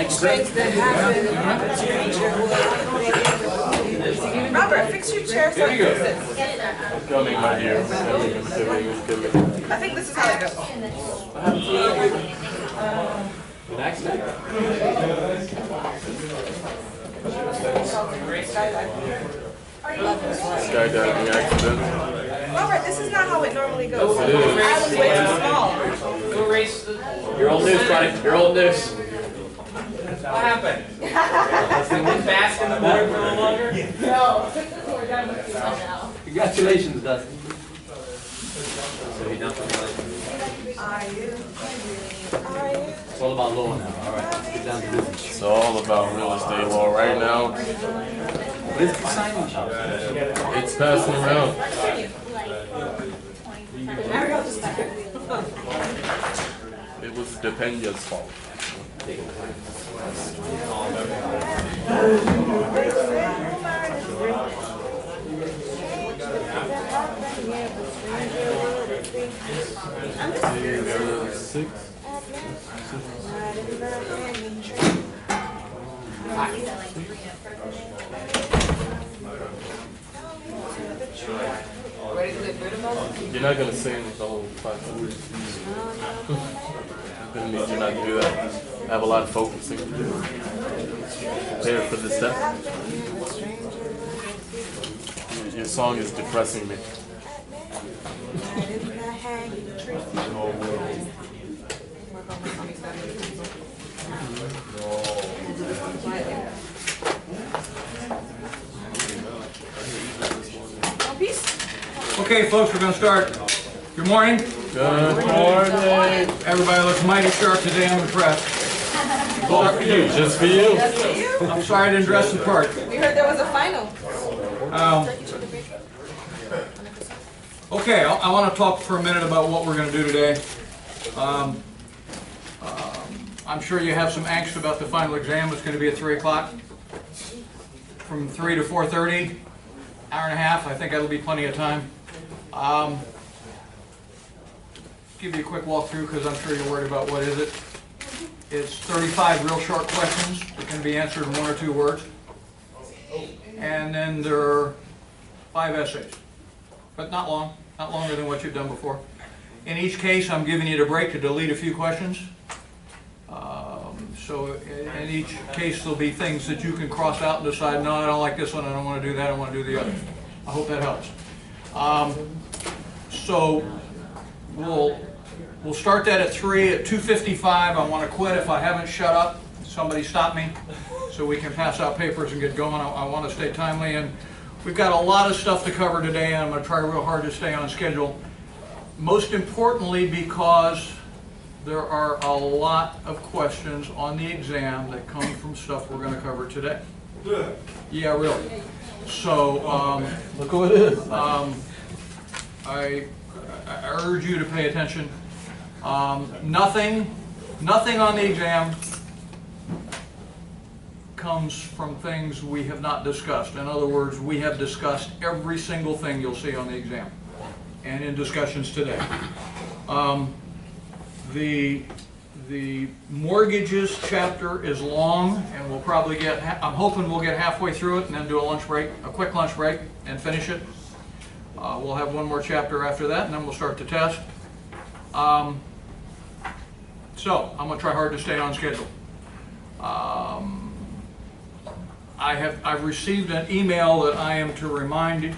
Strange that happened. Robert, fix your chair so it fits. Coming, my dear. Coming. I think this is how it goes. Next time. Skydiving accident. Robert, this is not how it normally goes. It is. I was way too small. Go race. You're old news, buddy. You're old news. What happened? Did fast in the morning for a little longer? No. We're done with this one now. Congratulations, Dustin. It's all about law now. All right, let's get down to business. It's all about real estate law right now. Where's the signing shop? It's passing around. It was Depenya's fault. You're not gonna sing the whole 5 words. That means you're not gonna do that. I have a lot of focusing to do. Prepare for this step. Your song is depressing me. Okay, folks, we're going to start. Good morning. Good morning. Everybody looks mighty sharp today. I'm impressed. All for you, just for you. I'm sorry I didn't dress the part. We heard there was a final. Okay, I want to talk for a minute about what we're going to do today. I'm sure you have some angst about the final exam. It's going to be at 3 o'clock. From 3 to 4:30, hour and a half. I think that'll be plenty of time. Give you a quick walkthrough because I'm sure you're worried about what is it. It's 35 real short questions that can be answered in 1 or 2 words. And then there are 5 essays, but not long, not longer than what you've done before. In each case, I'm giving you the break to delete a few questions. So in each case, there'll be things that you can cross out and decide, no, I don't like this one, I don't want to do that, I want to do the other. I hope that helps. So we'll start that at 3. At 2:55, I want to quit. If I haven't shut up, somebody stop me so we can pass out papers and get going. I want to stay timely, and we've got a lot of stuff to cover today, and I'm going to try real hard to stay on schedule. Most importantly, because there are a lot of questions on the exam that come from stuff we're going to cover today. Yeah, really. So Look who it is. I urge you to pay attention. Nothing on the exam comes from things we have not discussed. In other words, we have discussed every single thing you'll see on the exam and in discussions today. The mortgages chapter is long, and we'll probably get, I'm hoping we'll get halfway through it and then do a lunch break, a quick lunch break, and finish it. We'll have 1 more chapter after that, and then we'll start the test. So I'm going to try hard to stay on schedule. I've received an email that I am to remind you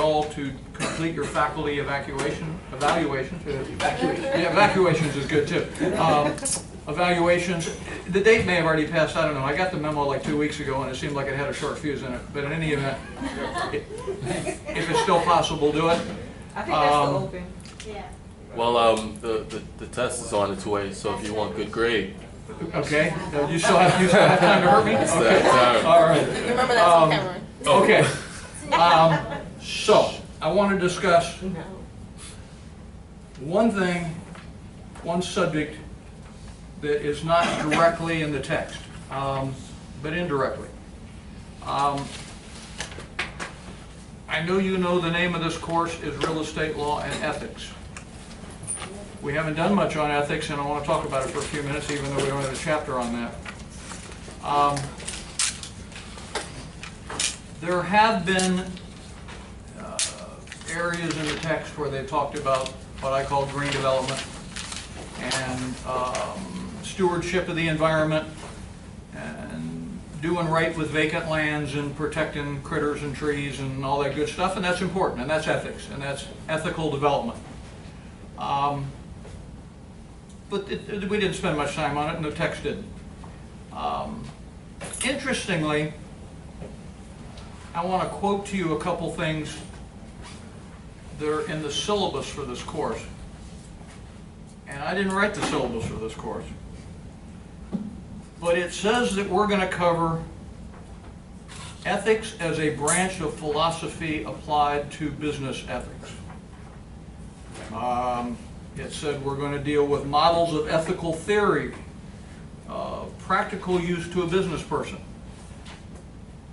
all to complete your faculty evaluations. Yeah, evaluations is good too. Evaluations. The date may have already passed. I don't know. I got the memo like 2 weeks ago, and it seemed like it had a short fuse in it. But in any event, if it's still possible, do it. I think that's still open. Yeah. Well, the test is on its way, so if you want good grade. Okay. You still have time to hurt me? It's Okay. that time. All right. Remember that's on camera. Okay. So I want to discuss one thing, one subject that is not directly in the text, but indirectly. I know you know the name of this course is Real Estate Law and Ethics. We haven't done much on ethics, and I want to talk about it for a few minutes, even though we don't have a chapter on that. There have been areas in the text where they've talked about what I call green development and stewardship of the environment and doing right with vacant lands and protecting critters and trees and all that good stuff, and that's important, and that's ethics, and that's ethical development. But we didn't spend much time on it, and the text didn't. Interestingly, I want to quote to you a couple things that are in the syllabus for this course. And I didn't write the syllabus for this course. But it says that we're going to cover ethics as a branch of philosophy applied to business ethics. It said we're going to deal with models of ethical theory, practical use to a business person.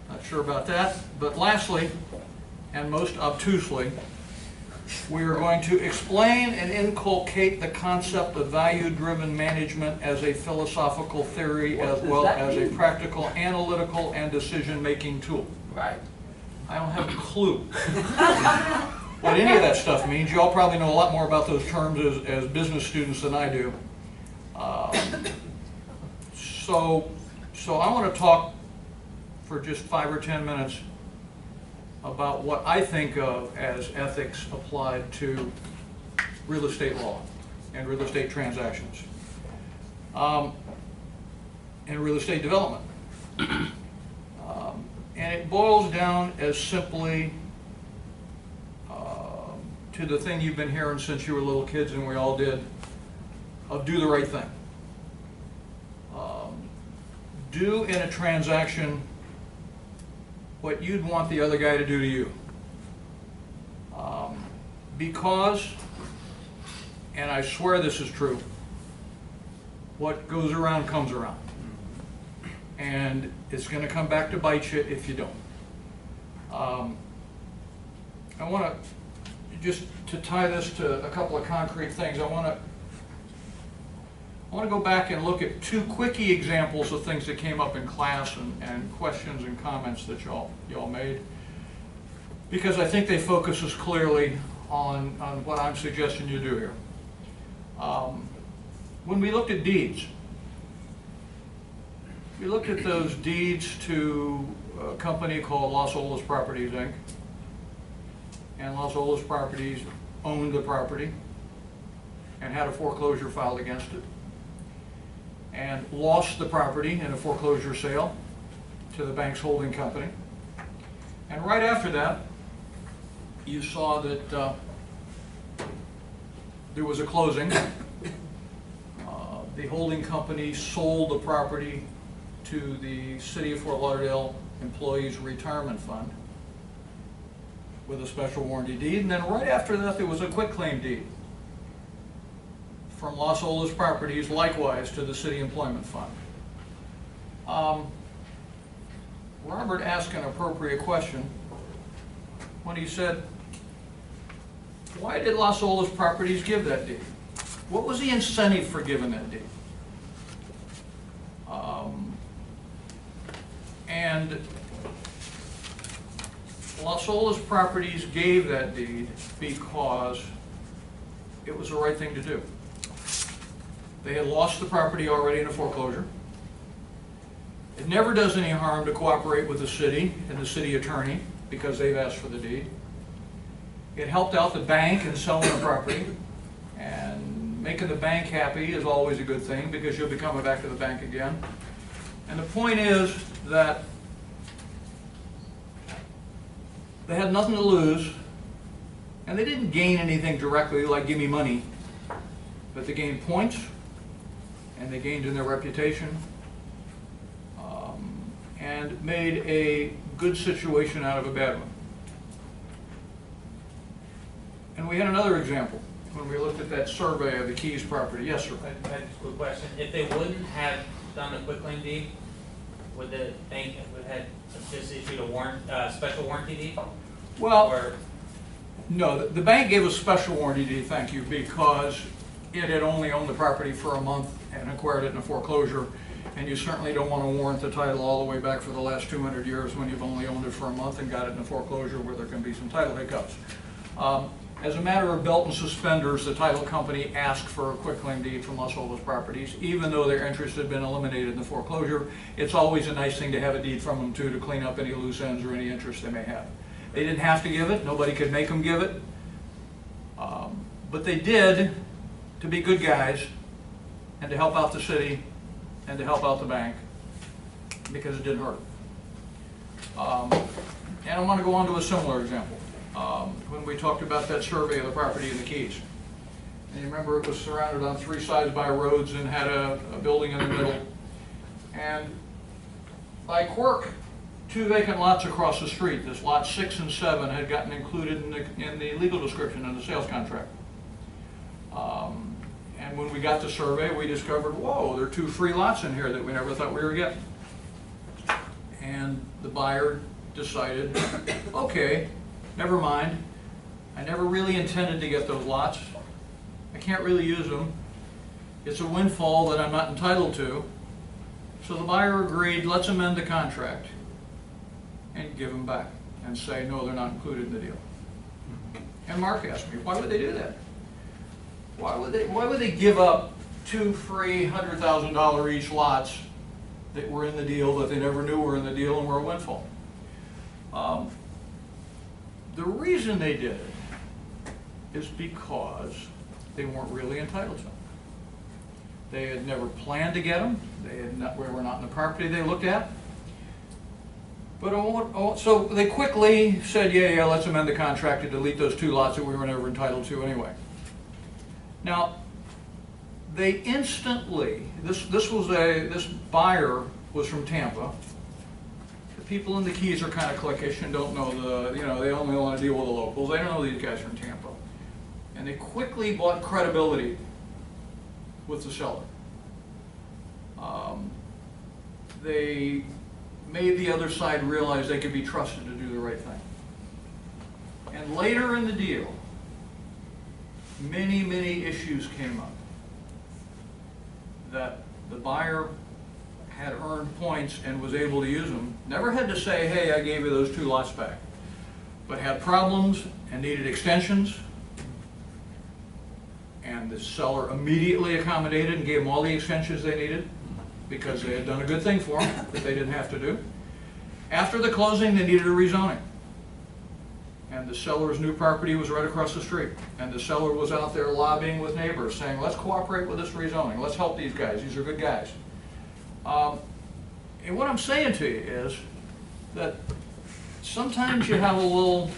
Not sure about that. But lastly, and most obtusely, we are going to explain and inculcate the concept of value-driven management as a philosophical theory as well as a practical, analytical, and decision-making tool. Right. I don't have a clue what any of that stuff means. You all probably know a lot more about those terms as business students than I do. So I want to talk for just 5 or 10 minutes about what I think of as ethics applied to real estate law and real estate transactions and real estate development. And it boils down as simply to the thing you've been hearing since you were little kids, and we all did, of do the right thing. Do in a transaction what you'd want the other guy to do to you. Because, and I swear this is true, what goes around comes around. And it's going to come back to bite you if you don't. I want to, just to tie this to a couple of concrete things, I want to go back and look at 2 quickie examples of things that came up in class and questions and comments that y'all made, because I think they focus us clearly on what I'm suggesting you do here. When we looked at deeds, we looked at those deeds to a company called Los Olas Properties, Inc. And Los Olas Properties owned the property and had a foreclosure filed against it, and lost the property in a foreclosure sale to the bank's holding company. And right after that, you saw that there was a closing. The holding company sold the property to the City of Fort Lauderdale Employees Retirement Fund with a special warranty deed. And then right after that, there was a quitclaim deed from Los Olas Properties, likewise, to the City Employment Fund. Robert asked an appropriate question when he said, why did Los Olas Properties give that deed? What was the incentive for giving that deed? And Los Olas Properties gave that deed because it was the right thing to do. They had lost the property already in a foreclosure. It never does any harm to cooperate with the city and the city attorney because they've asked for the deed. It helped out the bank in selling the property, and making the bank happy is always a good thing because you'll be coming back to the bank again. And the point is that they had nothing to lose, and they didn't gain anything directly like give me money, but they gained points, and they gained in their reputation, and made a good situation out of a bad one. And we had another example when we looked at that survey of the Keys property. Yes, sir. I had a quick question. If they wouldn't have done a quitclaim deed, would the bank would have just issued a special warranty deed? Well, Or no, the bank gave a special warranty deed, thank you, because it had only owned the property for a month and acquired it in a foreclosure, and you certainly don't want to warrant the title all the way back for the last 200 years when you've only owned it for a month and got it in a foreclosure where there can be some title hiccups. As a matter of belt and suspenders, the title company asked for a quitclaim deed from all those properties, even though their interest had been eliminated in the foreclosure. It's always a nice thing to have a deed from them too, to clean up any loose ends or any interest they may have. They didn't have to give it, nobody could make them give it, but they did to be good guys and to help out the city and to help out the bank, because it didn't hurt. And I want to go on to a similar example. When we talked about that survey of the property in the Keys. And you remember it was surrounded on 3 sides by roads and had a building in the middle. And by quirk, 2 vacant lots across the street, this lot 6 and 7, had gotten included in the legal description in the sales contract. And when we got the survey, we discovered, whoa, there are 2 free lots in here that we never thought we were getting. And the buyer decided, okay, never mind. I never really intended to get those lots. I can't really use them. It's a windfall that I'm not entitled to. So the buyer agreed, let's amend the contract and give them back and say, no, they're not included in the deal. And Mark asked me, why would they do that? Why would they give up 2 free $100,000 each lots that were in the deal that they never knew were in the deal and were a windfall? The reason they did it is because they weren't really entitled to them. They had never planned to get them. We were not in the property they looked at. But so they quickly said, yeah, let's amend the contract to delete those 2 lots that we were never entitled to anyway. Now, they instantly, this buyer was from Tampa. The people in the Keys are kind of cliquish and don't know they only want to deal with the locals. They don't know these guys from Tampa. And they quickly bought credibility with the seller. They made the other side realize they could be trusted to do the right thing. And later in the deal, many, many issues came up that the buyer had earned points and was able to use them. Never had to say, hey, I gave you those 2 lots back. But had problems and needed extensions. And the seller immediately accommodated and gave them all the extensions they needed because they had done a good thing for them that they didn't have to do. After the closing, they needed a rezoning. And the seller's new property was right across the street. And the seller was out there lobbying with neighbors saying, let's cooperate with this rezoning. Let's help these guys. These are good guys. And what I'm saying to you is that sometimes you have a little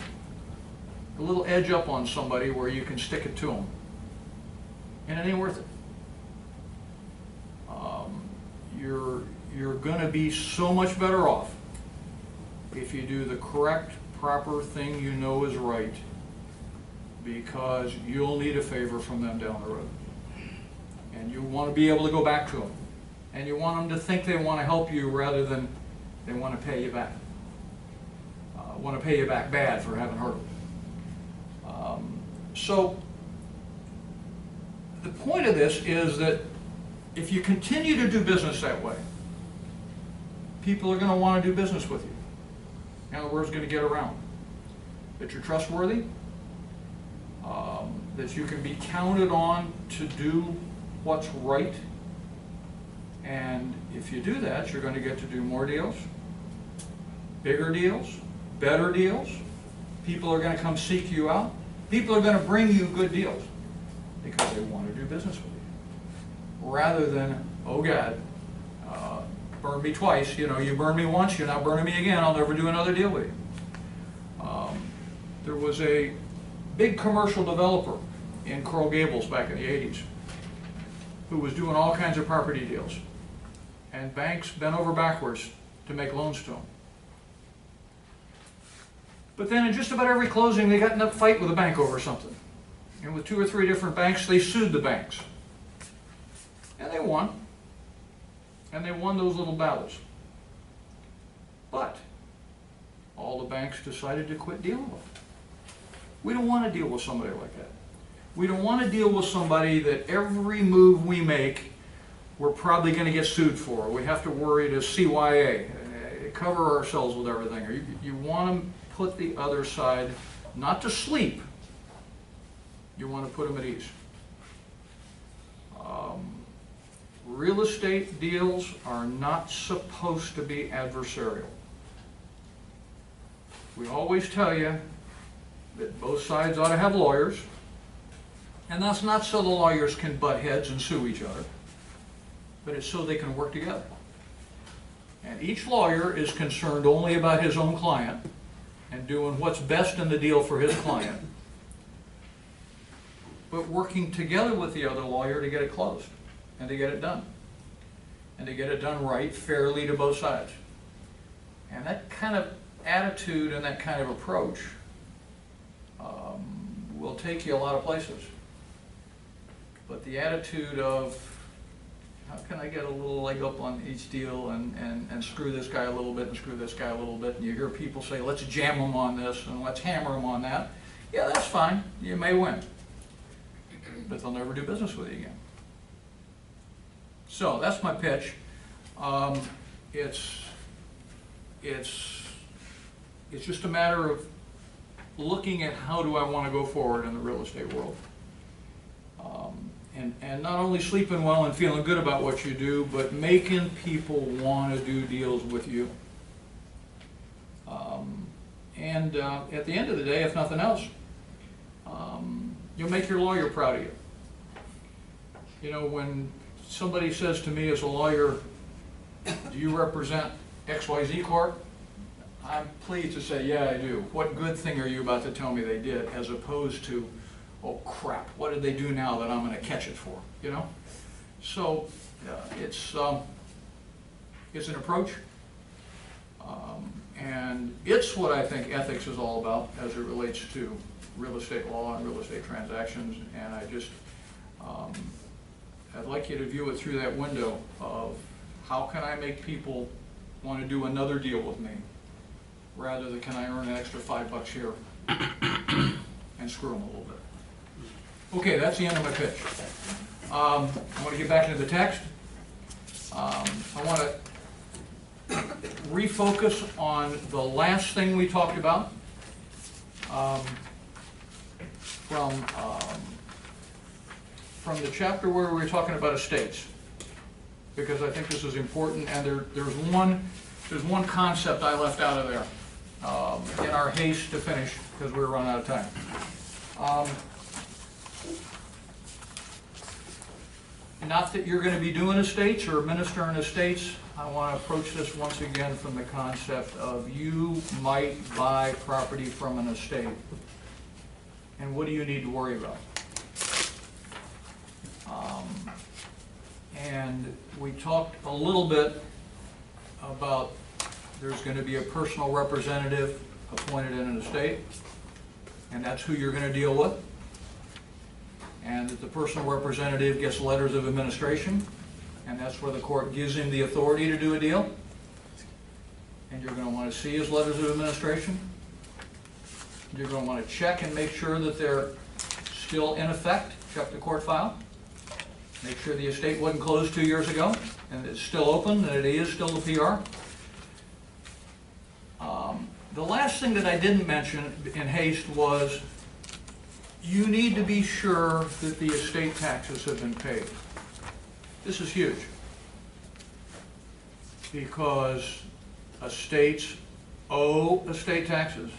edge up on somebody where you can stick it to them. And it ain't worth it. You're going to be so much better off if you do the correct, proper thing you know is right, because you'll need a favor from them down the road. And you want to be able to go back to them. And you want them to think they want to help you rather than they want to pay you back. Want to pay you back bad for having hurt them. So the point of this is that if you continue to do business that way, people are going to want to do business with you. And the word's going to get around. That you're trustworthy, that you can be counted on to do what's right. And if you do that, you're going to get to do more deals, bigger deals, better deals. People are going to come seek you out. People are going to bring you good deals because they want to do business with you. Rather than, oh God, burn me twice. You burned me once, you're not burning me again. I'll never do another deal with you. There was a big commercial developer in Coral Gables back in the 80s who was doing all kinds of property deals. And banks bent over backwards to make loans to him. But then in just about every closing, they got in a fight with a bank over something. And with 2 or 3 different banks, they sued the banks. And they won. And they won those little battles. But all the banks decided to quit dealing with them. We don't want to deal with somebody like that. We don't want to deal with somebody that every move we make, we're probably going to get sued for. We have to worry to CYA, cover ourselves with everything. You want to put the other side, not to sleep, you want to put them at ease. Real estate deals are not supposed to be adversarial. We always tell you that both sides ought to have lawyers, and that's not so the lawyers can butt heads and sue each other, but it's so they can work together. And each lawyer is concerned only about his own client and doing what's best in the deal for his client, but working together with the other lawyer to get it closed and to get it done. And to get it done right, fairly to both sides. And that kind of attitude and that kind of approach will take you a lot of places. But the attitude of, how can I get a little leg up on each deal and screw this guy a little bit and screw this guy a little bit, and you hear people say, let's jam them on this and let's hammer them on that. Yeah, that's fine. You may win. But they'll never do business with you again. So that's my pitch. It's just a matter of looking at how do I want to go forward in the real estate world. And not only sleeping well and feeling good about what you do, but making people want to do deals with you. At the end of the day, if nothing else, you'll make your lawyer proud of you. You know, when somebody says to me as a lawyer, do you represent XYZ Corp? I'm pleased to say, yeah, I do. What good thing are you about to tell me they did, as opposed to, oh crap, what did they do now that I'm going to catch it for, you know? So it's an approach, and it's what I think ethics is all about as it relates to real estate law and real estate transactions, and I just, I'd like you to view it through that window of how can I make people want to do another deal with me, rather than can I earn an extra $5 here and screw them a little bit. Okay, that's the end of my pitch. I want to get back into the text. I want to refocus on the last thing we talked about from the chapter where we were talking about estates, because I think this is important, and there's one concept I left out of there in our haste to finish because we were running out of time. Not that you're going to be doing estates or administering estates. I want to approach this once again from the concept of you might buy property from an estate, and what do you need to worry about? And we talked a little bit about there's going to be a personal representative appointed in an estate, and that's who you're going to deal with. And that the personal representative gets letters of administration, and that's where the court gives him the authority to do a deal. And you're going to want to see his letters of administration. You're going to want to check and make sure that they're still in effect. Check the court file. Make sure the estate wasn't closed 2 years ago, and it's still open, and it is still the PR. The last thing that I didn't mention in haste was you need to be sure that the estate taxes have been paid. This is huge, because estates owe estate taxes,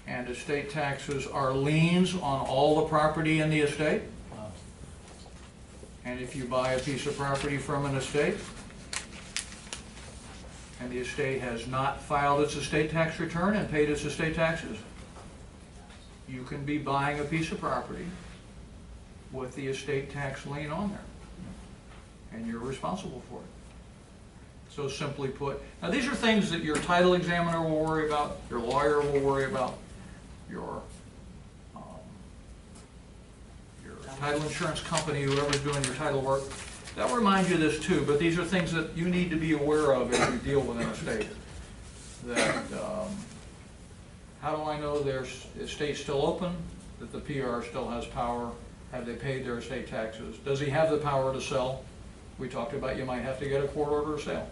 and estate taxes are liens on all the property in the estate. And if you buy a piece of property from an estate, and the estate has not filed its estate tax return and paid its estate taxes, you can be buying a piece of property with the estate tax lien on there, and you're responsible for it. So simply put, now these are things that your title examiner will worry about, your lawyer will worry about, your title insurance company, whoever's doing your title work, they'll remind you of this too, but these are things that you need to be aware of as you deal with an estate. That, how do I know their estate's still open? that the PR still has power. Have they paid their estate taxes? Does he have the power to sell? We talked about you might have to get a court order of sale.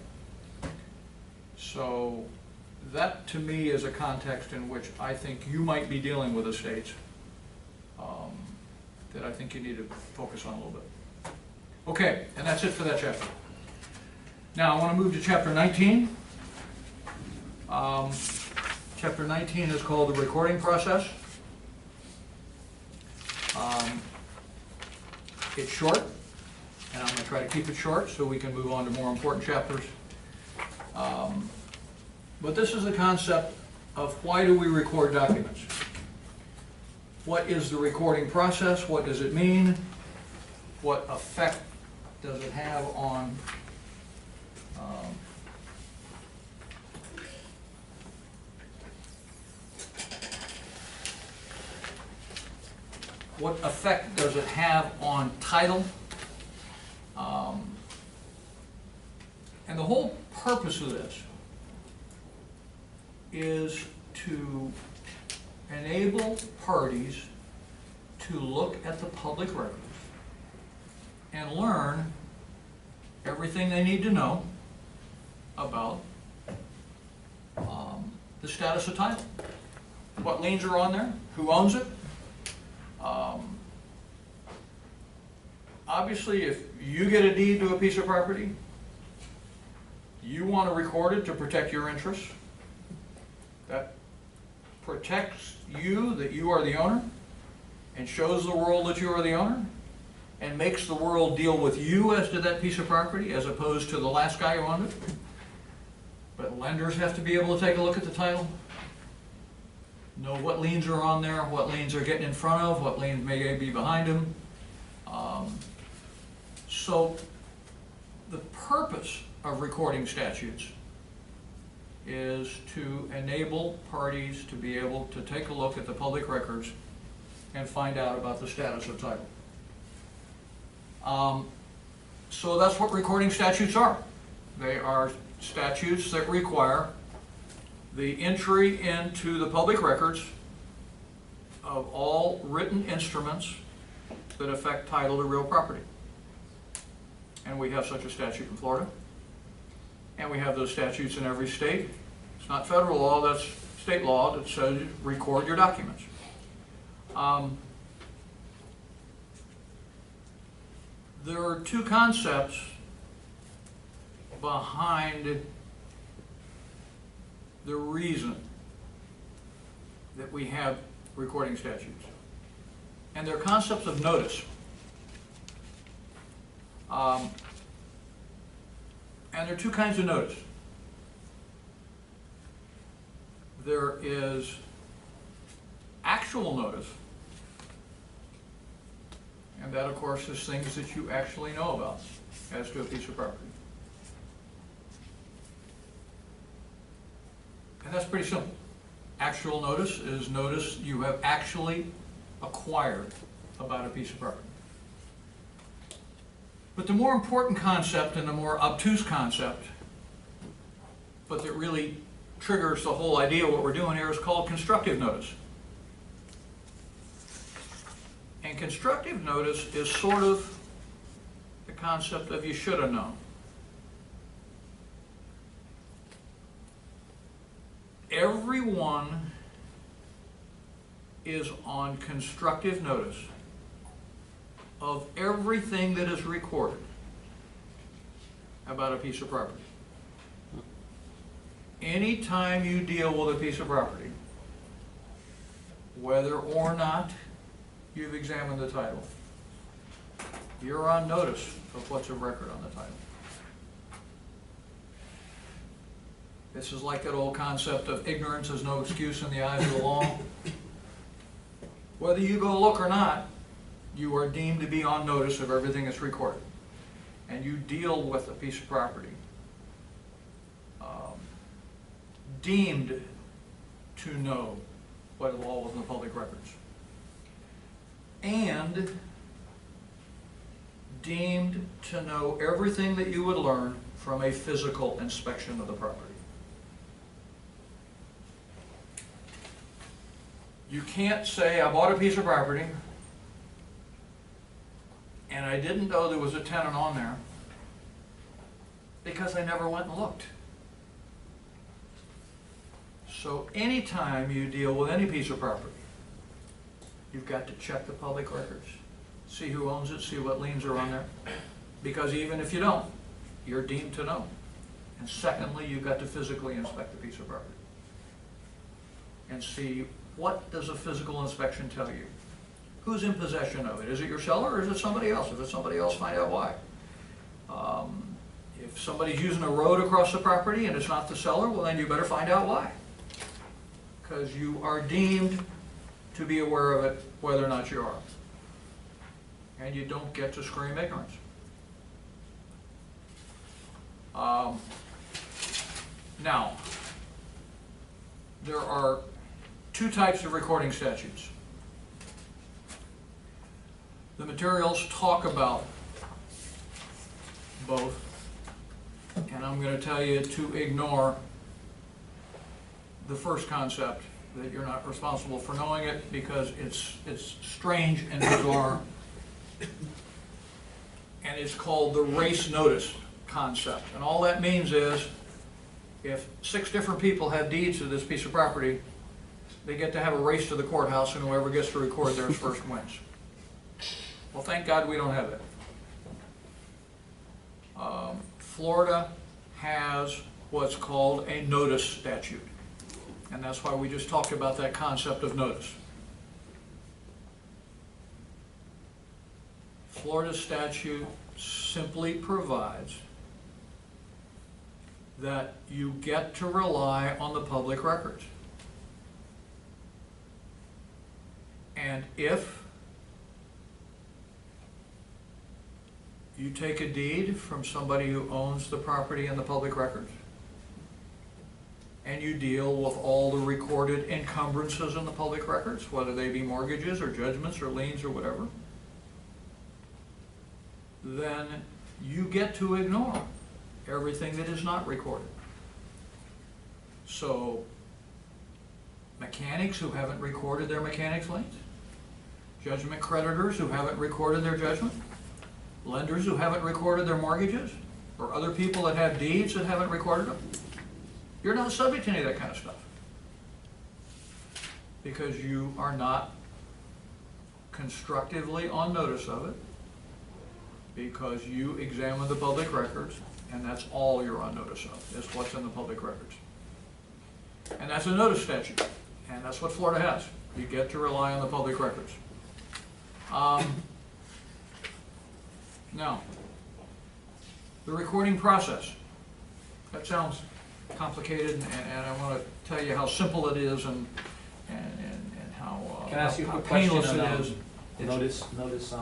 So that to me is a context in which I think you might be dealing with estates that I think you need to focus on a little bit. Okay, and that's it for that chapter. Now I want to move to chapter 19. Chapter 19 is called the recording process. It's short, and I'm going to try to keep it short so we can move on to more important chapters. But this is the concept of why do we record documents? What is the recording process? What does it mean? What effect does it have on what effect does it have on title? And the whole purpose of this is to enable parties to look at the public records and learn everything they need to know about the status of title. What liens are on there, who owns it. Obviously, if you get a deed to a piece of property, you want to record it to protect your interests. That protects you, that you are the owner, and shows the world that you are the owner, and makes the world deal with you as to that piece of property as opposed to the last guy who owned it. But lenders have to be able to take a look at the title, know what liens are on there, what liens are getting in front of, what liens may be behind them. So the purpose of recording statutes is to enable parties to be able to take a look at the public records and find out about the status of title. So that's what recording statutes are. They are statutes that require the entry into the public records of all written instruments that affect title to real property. And we have such a statute in Florida. And we have those statutes in every state. It's not federal law, that's state law that says record your documents. There are two concepts behind the reason that we have recording statutes. And they're concepts of notice. And there are two kinds of notice. There is actual notice, and that of course is things that you actually know about as to a piece of property. And that's pretty simple. Actual notice is notice you have actually acquired about a piece of property. But the more important concept and the more obtuse concept, but that really triggers the whole idea of what we're doing here, is called constructive notice. And constructive notice is sort of the concept of you should have known. Everyone is on constructive notice of everything that is recorded about a piece of property. Anytime you deal with a piece of property, whether or not you've examined the title, you're on notice of what's a record on the title. This is like that old concept of ignorance is no excuse in the eyes of the law. Whether you go look or not, you are deemed to be on notice of everything that's recorded. And you deal with a piece of property deemed to know what the law was in the public records. And deemed to know everything that you would learn from a physical inspection of the property. You can't say, I bought a piece of property and I didn't know there was a tenant on there because I never went and looked. So anytime you deal with any piece of property, you've got to check the public records, see who owns it, see what liens are on there, because even if you don't, you're deemed to know. And secondly, you've got to physically inspect the piece of property and see, what does a physical inspection tell you? Who's in possession of it? Is it your seller or is it somebody else? If it's somebody else, find out why. If somebody's using a road across the property and it's not the seller, well then you better find out why. Because you are deemed to be aware of it, whether or not you are. And you don't get to scream ignorance. Now, there are two types of recording statutes. The materials talk about both, and I'm going to tell you to ignore the first concept, that you're not responsible for knowing it, because it's strange and bizarre, and it's called the race notice concept. And all that means is, if 6 different people have deeds to this piece of property, they get to have a race to the courthouse, and whoever gets to record theirs first wins. Well, thank God we don't have that. Florida has what's called a notice statute, and that's why we just talked about that concept of notice. Florida statute simply provides that you get to rely on the public records. And if you take a deed from somebody who owns the property in the public records, and you deal with all the recorded encumbrances in the public records, whether they be mortgages or judgments or liens or whatever, then you get to ignore everything that is not recorded. So, mechanics who haven't recorded their mechanics liens, judgment creditors who haven't recorded their judgment, lenders who haven't recorded their mortgages, or other people that have deeds that haven't recorded them, you're not subject to any of that kind of stuff, because you are not constructively on notice of it, because you examine the public records, and that's all you're on notice of, is what's in the public records. And that's a notice statute, and that's what Florida has. You get to rely on the public records. Now, the recording process. That sounds complicated, and I want to tell you how simple it is, and how Can I ask you a how quick question painless on it is. notice,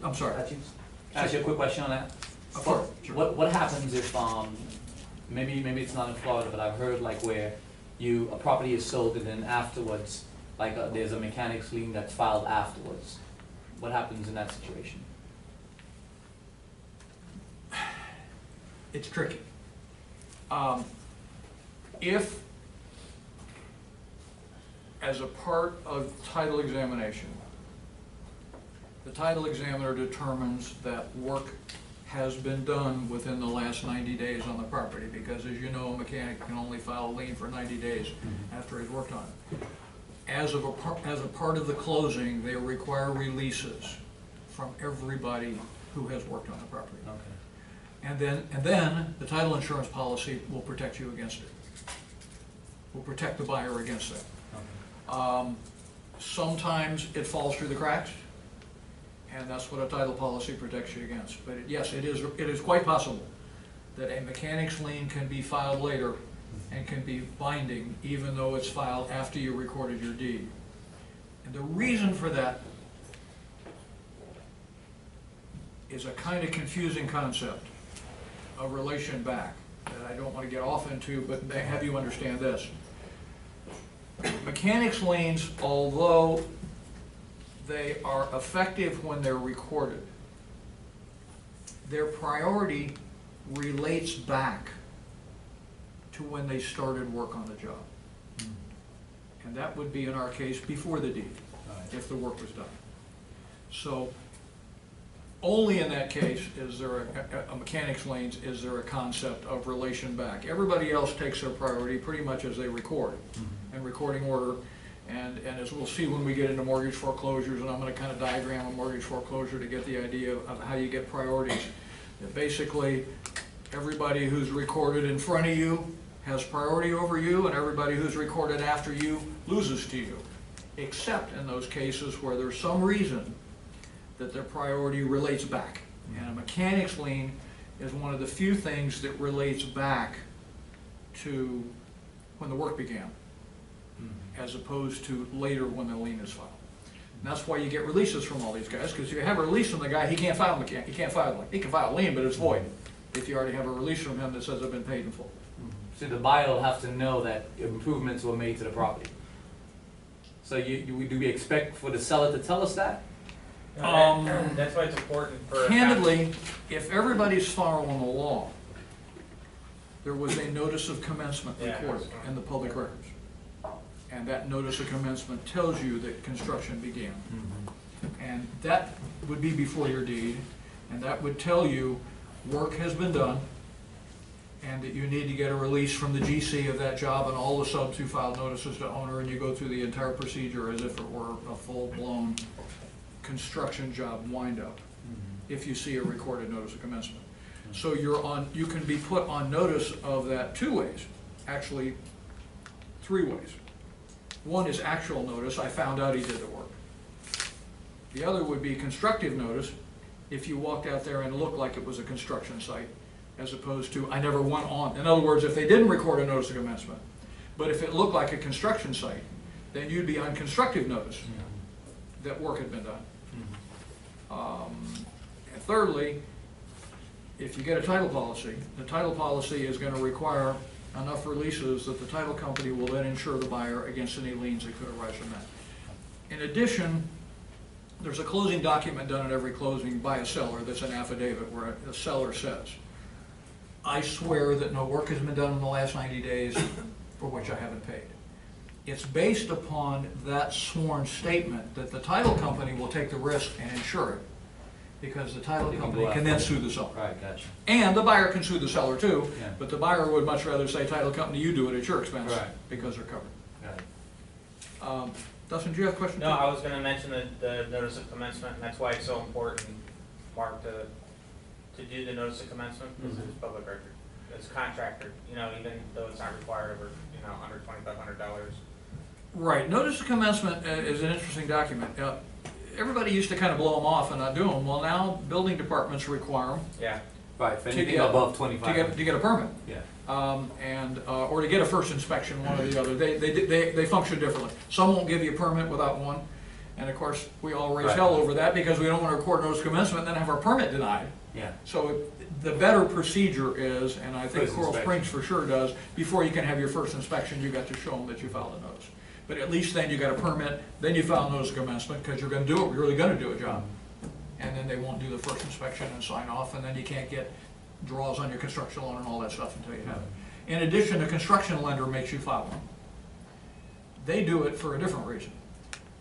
I'm sorry. statutes? Can I ask you a quick question on that? Of course. Sure. What happens if, maybe it's not in Florida, but I've heard like where a property is sold and then afterwards, like there's a mechanics lien that's filed afterwards. What happens in that situation? It's tricky. If, as a part of title examination, the title examiner determines that work has been done within the last 90 days on the property, because as you know, a mechanic can only file a lien for 90 days after he's worked on it. As a part of the closing, they require releases from everybody who has worked on the property. Okay. And then the title insurance policy will protect you against it. Will protect the buyer against that. Okay. Sometimes it falls through the cracks, and that's what a title policy protects you against. But yes, it is quite possible that a mechanic's lien can be filed later and can be binding, even though it's filed after you recorded your deed. And the reason for that is a kind of confusing concept of relation back that I don't want to get off into, but have you understand this. Mechanics liens, although they are effective when they're recorded, their priority relates back to when they started work on the job. And that would be, in our case, before the deed, if the work was done. So only in that case is there a mechanics liens, is there a concept of relation back. Everybody else takes their priority pretty much as they record and recording order. And as we'll see when we get into mortgage foreclosures, and I'm going to kind of diagram a mortgage foreclosure to get the idea of how you get priorities. That basically, everybody who's recorded in front of you has priority over you, and everybody who's recorded after you loses to you, except in those cases where there's some reason that their priority relates back. And a mechanics lien is one of the few things that relates back to when the work began, as opposed to later when the lien is filed. And that's why you get releases from all these guys, because if you have a release from the guy, he can't file he can file a lien, but it's void if you already have a release from him that says I've been paid in full. So the buyer will have to know that improvements were made to the property. So do we expect for the seller to tell us that? That's why it's important for. Candidly, if everybody's following the law, there was a notice of commencement recorded in the public records. And that notice of commencement tells you that construction began. And that would be before your deed, and that would tell you work has been done, and that you need to get a release from the GC of that job and all the subs who filed notices to owner, and you go through the entire procedure as if it were a full-blown construction job wind-up, if you see a recorded notice of commencement. So you can be put on notice of that two ways, actually 3 ways. One is actual notice, I found out he did the work. The other would be constructive notice, if you walked out there and looked like it was a construction site, as opposed to, I never went on. In other words, if they didn't record a notice of commencement, but if it looked like a construction site, then you'd be on constructive notice that work had been done. And thirdly, if you get a title policy, the title policy is going to require enough releases that the title company will then insure the buyer against any liens that could arise from that. In addition, there's a closing document done at every closing by a seller that's an affidavit where the seller says, I swear that no work has been done in the last 90 days for which I haven't paid. It's based upon that sworn statement that the title company will take the risk and insure it, because the title company can then sue the seller. Right, gotcha. And the buyer can sue the seller too, Yeah. but the buyer would much rather say, title company, you do it at your expense, Right. because they're covered. Got it. Dustin, do you have a question? No, I was gonna mention the notice of commencement, and that's why it's so important, Mark, to do the notice of commencement, because it's public record. It's contractor, even though it's not required over, under $2,500. Right, notice of commencement is an interesting document. Everybody used to kind of blow them off and not do them. Well, now building departments require them Yeah. Right, for To anything get- above 25. to get a permit. Yeah. Or to get a first inspection, one or the other. They function differently. Some won't give you a permit without one, and of course, we all raise Right. hell over that because we don't want to record notice of commencement and then have our permit denied. Yeah. So the better procedure is, and I think First Coral inspection. Springs for sure does, before you can have your first inspection, you got to show them that you filed a notice. But at least then you got a permit, then you file a notice of commencement, because you're going to do it, you're really going to do a job. And then they won't do the first inspection and sign off, and then you can't get draws on your construction loan and all that stuff until you have it. In addition, the construction lender makes you file one. They do it for a different reason.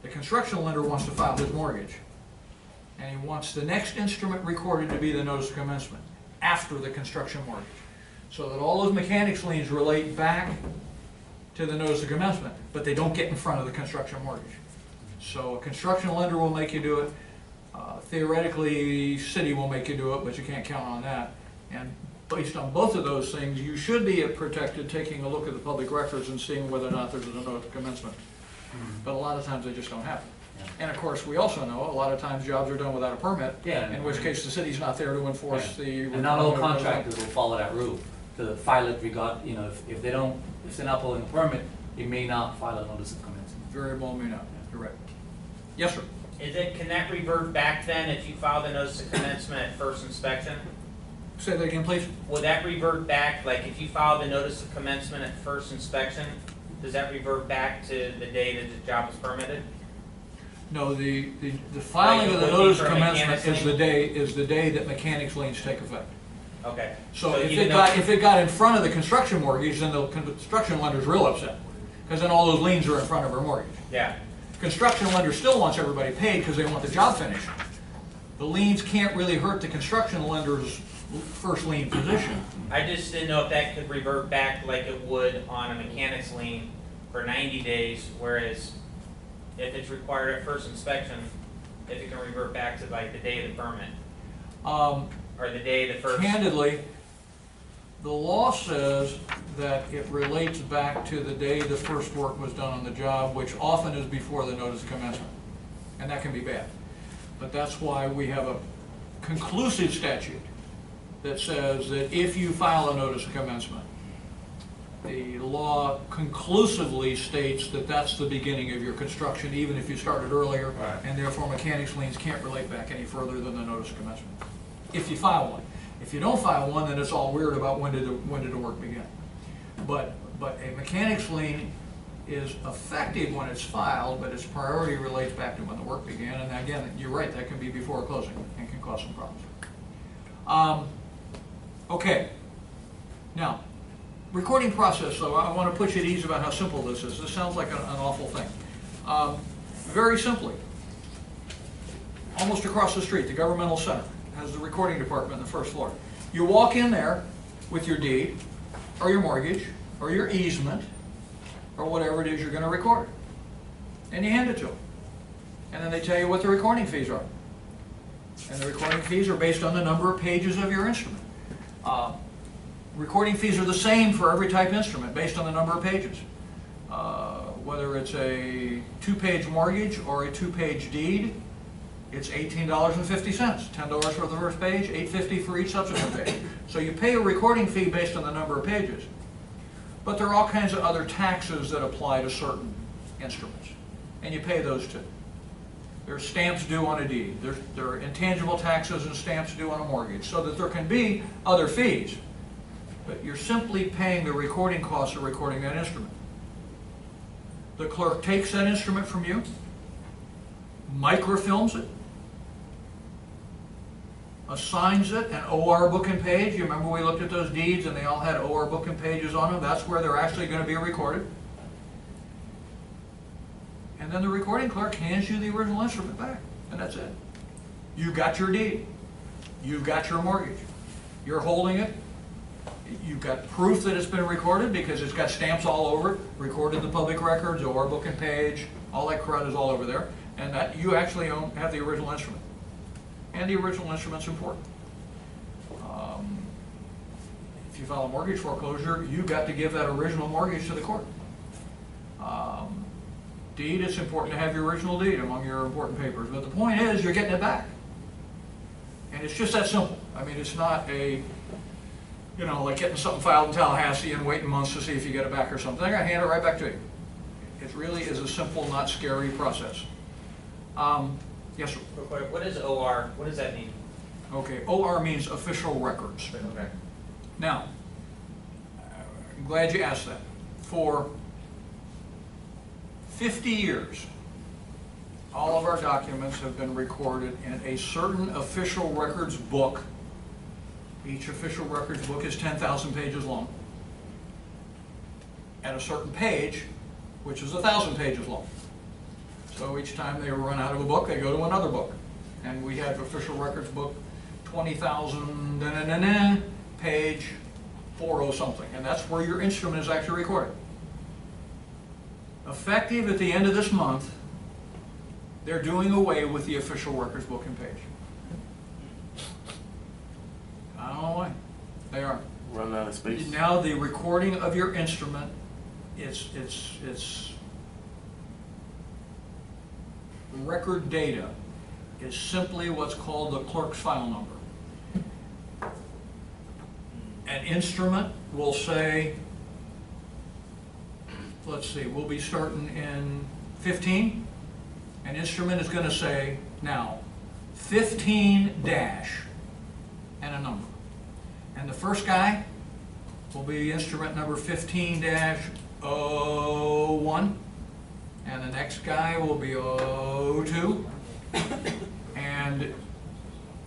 The construction lender wants to file his mortgage, and he wants the next instrument recorded to be the notice of commencement after the construction mortgage, so that all those mechanics liens relate back to the notice of commencement, but they don't get in front of the construction mortgage. So a construction lender will make you do it. Theoretically, city will make you do it, but you can't count on that. And based on both of those things, you should be protected taking a look at the public records and seeing whether or not there's a notice of commencement. But a lot of times they just don't happen. And of course, we also know a lot of times jobs are done without a permit, Yeah. in which case the city's not there to enforce the. And not all contractors will follow that rule, to file it if they're not pulling a permit, they may not file a notice of commencement. Very well may not, you're right. Yes, sir. Can that revert back then if you file the notice of commencement at first inspection? Say that again, please. Will that revert back, like if you file the notice of commencement at first inspection, does that revert back to the day that the job was permitted? No, the filing of the Like, it would be notice of for commencement mechanics is the day that mechanics liens take effect. Okay. So if even it got in front of the construction mortgage, then the construction lender's real upset, because then all those liens are in front of her mortgage. Yeah, Construction lender still wants everybody paid because they want the job finished. The liens can't really hurt the construction lender's first lien position. I just didn't know if that could revert back like it would on a mechanic's lien for 90 days, whereas if it's required at first inspection, if it can revert back to like the day of the permit, or the day of the first. Candidly, the law says that it relates back to the day the first work was done on the job, which often is before the notice of commencement. And that can be bad. But that's why we have a conclusive statute that says that if you file a notice of commencement, the law conclusively states that that's the beginning of your construction, even if you started earlier, Right. and therefore mechanics liens can't relate back any further than the notice of commencement, if you file one. If you don't file one, then it's all weird about when did the work begin. But a mechanics lien is effective when it's filed, but its priority relates back to when the work began, and again, you're right, that can be before closing and can cause some problems. Okay, now, recording process, though, I want to put you at ease about how simple this is. This sounds like an awful thing. Very simply, almost across the street, the governmental center has the recording department on the first floor. You walk in there with your deed, or your mortgage, or your easement, or whatever it is you're going to record, and you hand it to them. And then they tell you what the recording fees are. And the recording fees are based on the number of pages of your instrument. Recording fees are the same for every type instrument based on the number of pages. Whether it's a 2-page mortgage or a 2-page deed, it's $18.50, $10 for the first page, $8.50 for each subsequent page. So you pay a recording fee based on the number of pages. But there are all kinds of other taxes that apply to certain instruments, and you pay those too. There's stamps due on a deed. There are intangible taxes and stamps due on a mortgage, so that there can be other fees. But you're simply paying the recording costs of recording that instrument. The clerk takes that instrument from you, microfilms it, assigns it an OR book and page. You remember we looked at those deeds and they all had OR book and pages on them? That's where they're actually going to be recorded. And then the recording clerk hands you the original instrument back, and that's it. You got your deed. You've got your mortgage. You're holding it. You've got proof that it's been recorded because it's got stamps all over it, recorded in the public records, OR book and page, all that crud is all over there, and that you actually have the original instrument. And the original instrument's important. If you file a mortgage foreclosure, you've got to give that original mortgage to the court. Deed, it's important to have your original deed among your important papers, but the point is you're getting it back. And it's just that simple. I mean, it's not a, like getting something filed in Tallahassee and waiting months to see if you get it back or something. They're going to hand it right back to you. It really is a simple, not scary process. Yes, sir. Real quick, what is OR? What does that mean? Okay, OR means official records. Okay. Now, I'm glad you asked that. For 50 years, all of our documents have been recorded in a certain official records book. Each official records book is 10,000 pages long. At a certain page, which is 1,000 pages long. So each time they run out of a book, they go to another book. And we have official records book 20,000 page 40 something. And that's where your instrument is actually recorded. Effective at the end of this month, they're doing away with the official records book and page. I don't know why. They are. Run out of space. Now the recording of your instrument, it's record data is simply what's called the clerk's file number. An instrument will say, let's see, we'll be starting in 15. An instrument is going to say now 15 dash and a number. And the first guy will be instrument number 15-01. And the next guy will be 02. And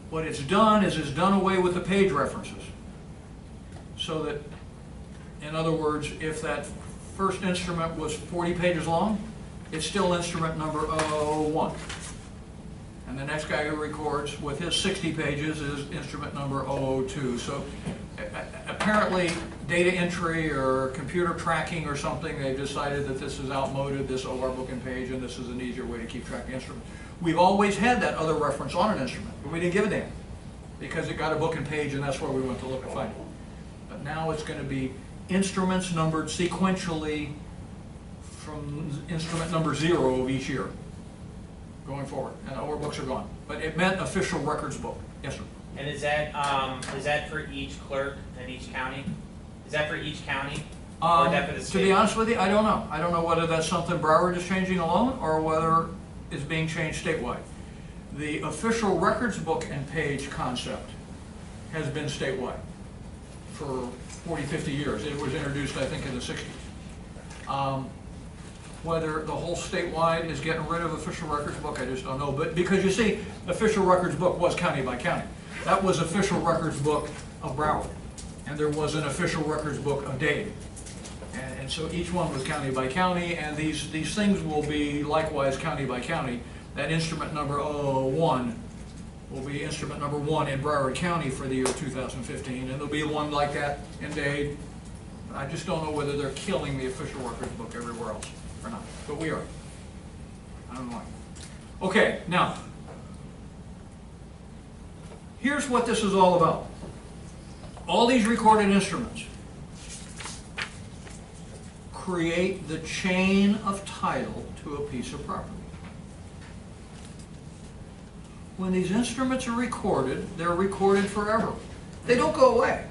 what it's done is it's done away with the page references. So that, in other words, if that first instrument was 40 pages long, it's still instrument number 01. And the next guy who records with his 60 pages is instrument number 002. So apparently data entry or computer tracking or something, they've decided that this is outmoded, this OR book and page, and this is an easier way to keep track of instruments. We've always had that other reference on an instrument, but we didn't give a damn because it got a book and page and that's where we went to look and find it. But now it's going to be instruments numbered sequentially from instrument number 0 of each year going forward, and OR books are gone. But it meant official records book. Yes, sir. And is that for each clerk in each county? Is that for each county? Or is that for the To state? be honest with you, I don't know. I don't know whether that's something Broward is changing alone or whether it's being changed statewide. The official records book and page concept has been statewide for 40, 50 years. It was introduced, I think, in the 60s. Whether the whole statewide is getting rid of official records book, I just don't know. But because you see, official records book was county by county. That was official records book of Broward. And there was an official records book of Dade. And so each one was county by county, and these things will be likewise county by county. That instrument number 01 will be instrument number 1 in Broward County for the year 2015, and there'll be one like that in Dade. I just don't know whether they're killing the official records book everywhere else or not, but we are. I don't know why. Okay, now, here's what this is all about. All these recorded instruments create the chain of title to a piece of property. When these instruments are recorded, they're recorded forever. They don't go away.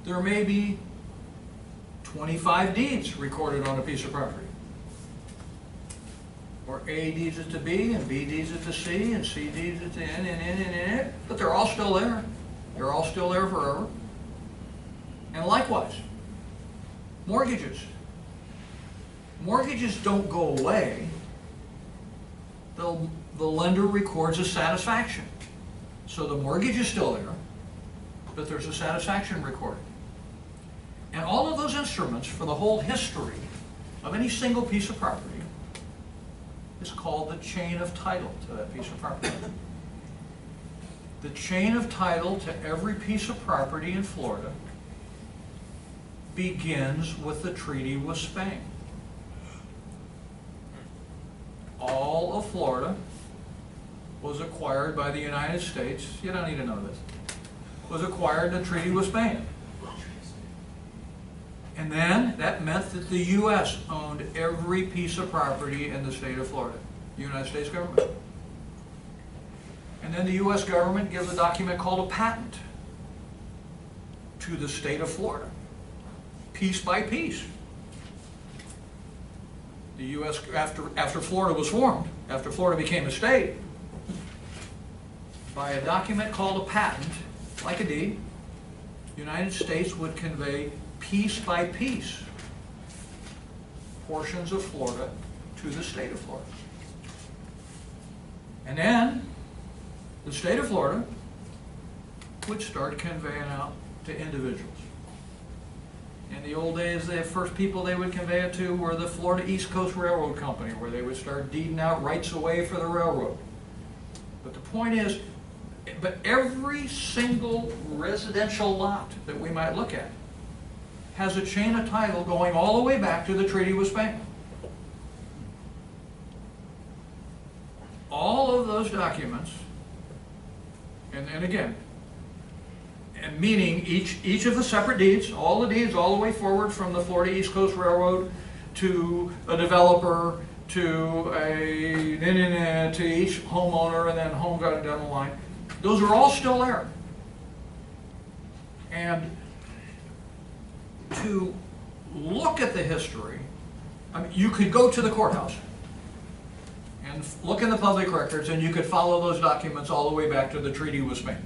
There may be 25 deeds recorded on a piece of property. Or A deeds it to B, and B deeds it to C, and C deeds it to N, and N, and N, but they're all still there. They're all still there forever. And likewise, mortgages. Mortgages don't go away. The lender records a satisfaction. So the mortgage is still there, but there's a satisfaction recorded. And all of those instruments for the whole history of any single piece of property is called the chain of title to that piece of property. The chain of title to every piece of property in Florida begins with the treaty with Spain. All of Florida was acquired by the United States. You don't need to know this. Was acquired in the treaty with Spain. And then that meant that the U.S. owned every piece of property in the state of Florida, the United States government. And then the U.S. government gives a document called a patent to the state of Florida, piece by piece. The U.S., after Florida was formed, after Florida became a state, by a document called a patent, like a deed, the United States would convey piece by piece portions of Florida to the state of Florida. And then the state of Florida would start conveying out to individuals. In the old days, the first people they would convey it to were the Florida East Coast Railroad Company, where they would start deeding out rights away for the railroad. But the point is, but every single residential lot that we might look at has a chain of title going all the way back to the treaty with Spain. All of those documents, and again, and meaning each of the separate deeds, all the deeds all the way forward from the Florida East Coast Railroad to a developer to to each homeowner and then home down the line, those are all still there. And to look at the history, I mean, you could go to the courthouse and look in the public records and you could follow those documents all the way back to the treaty with Spain.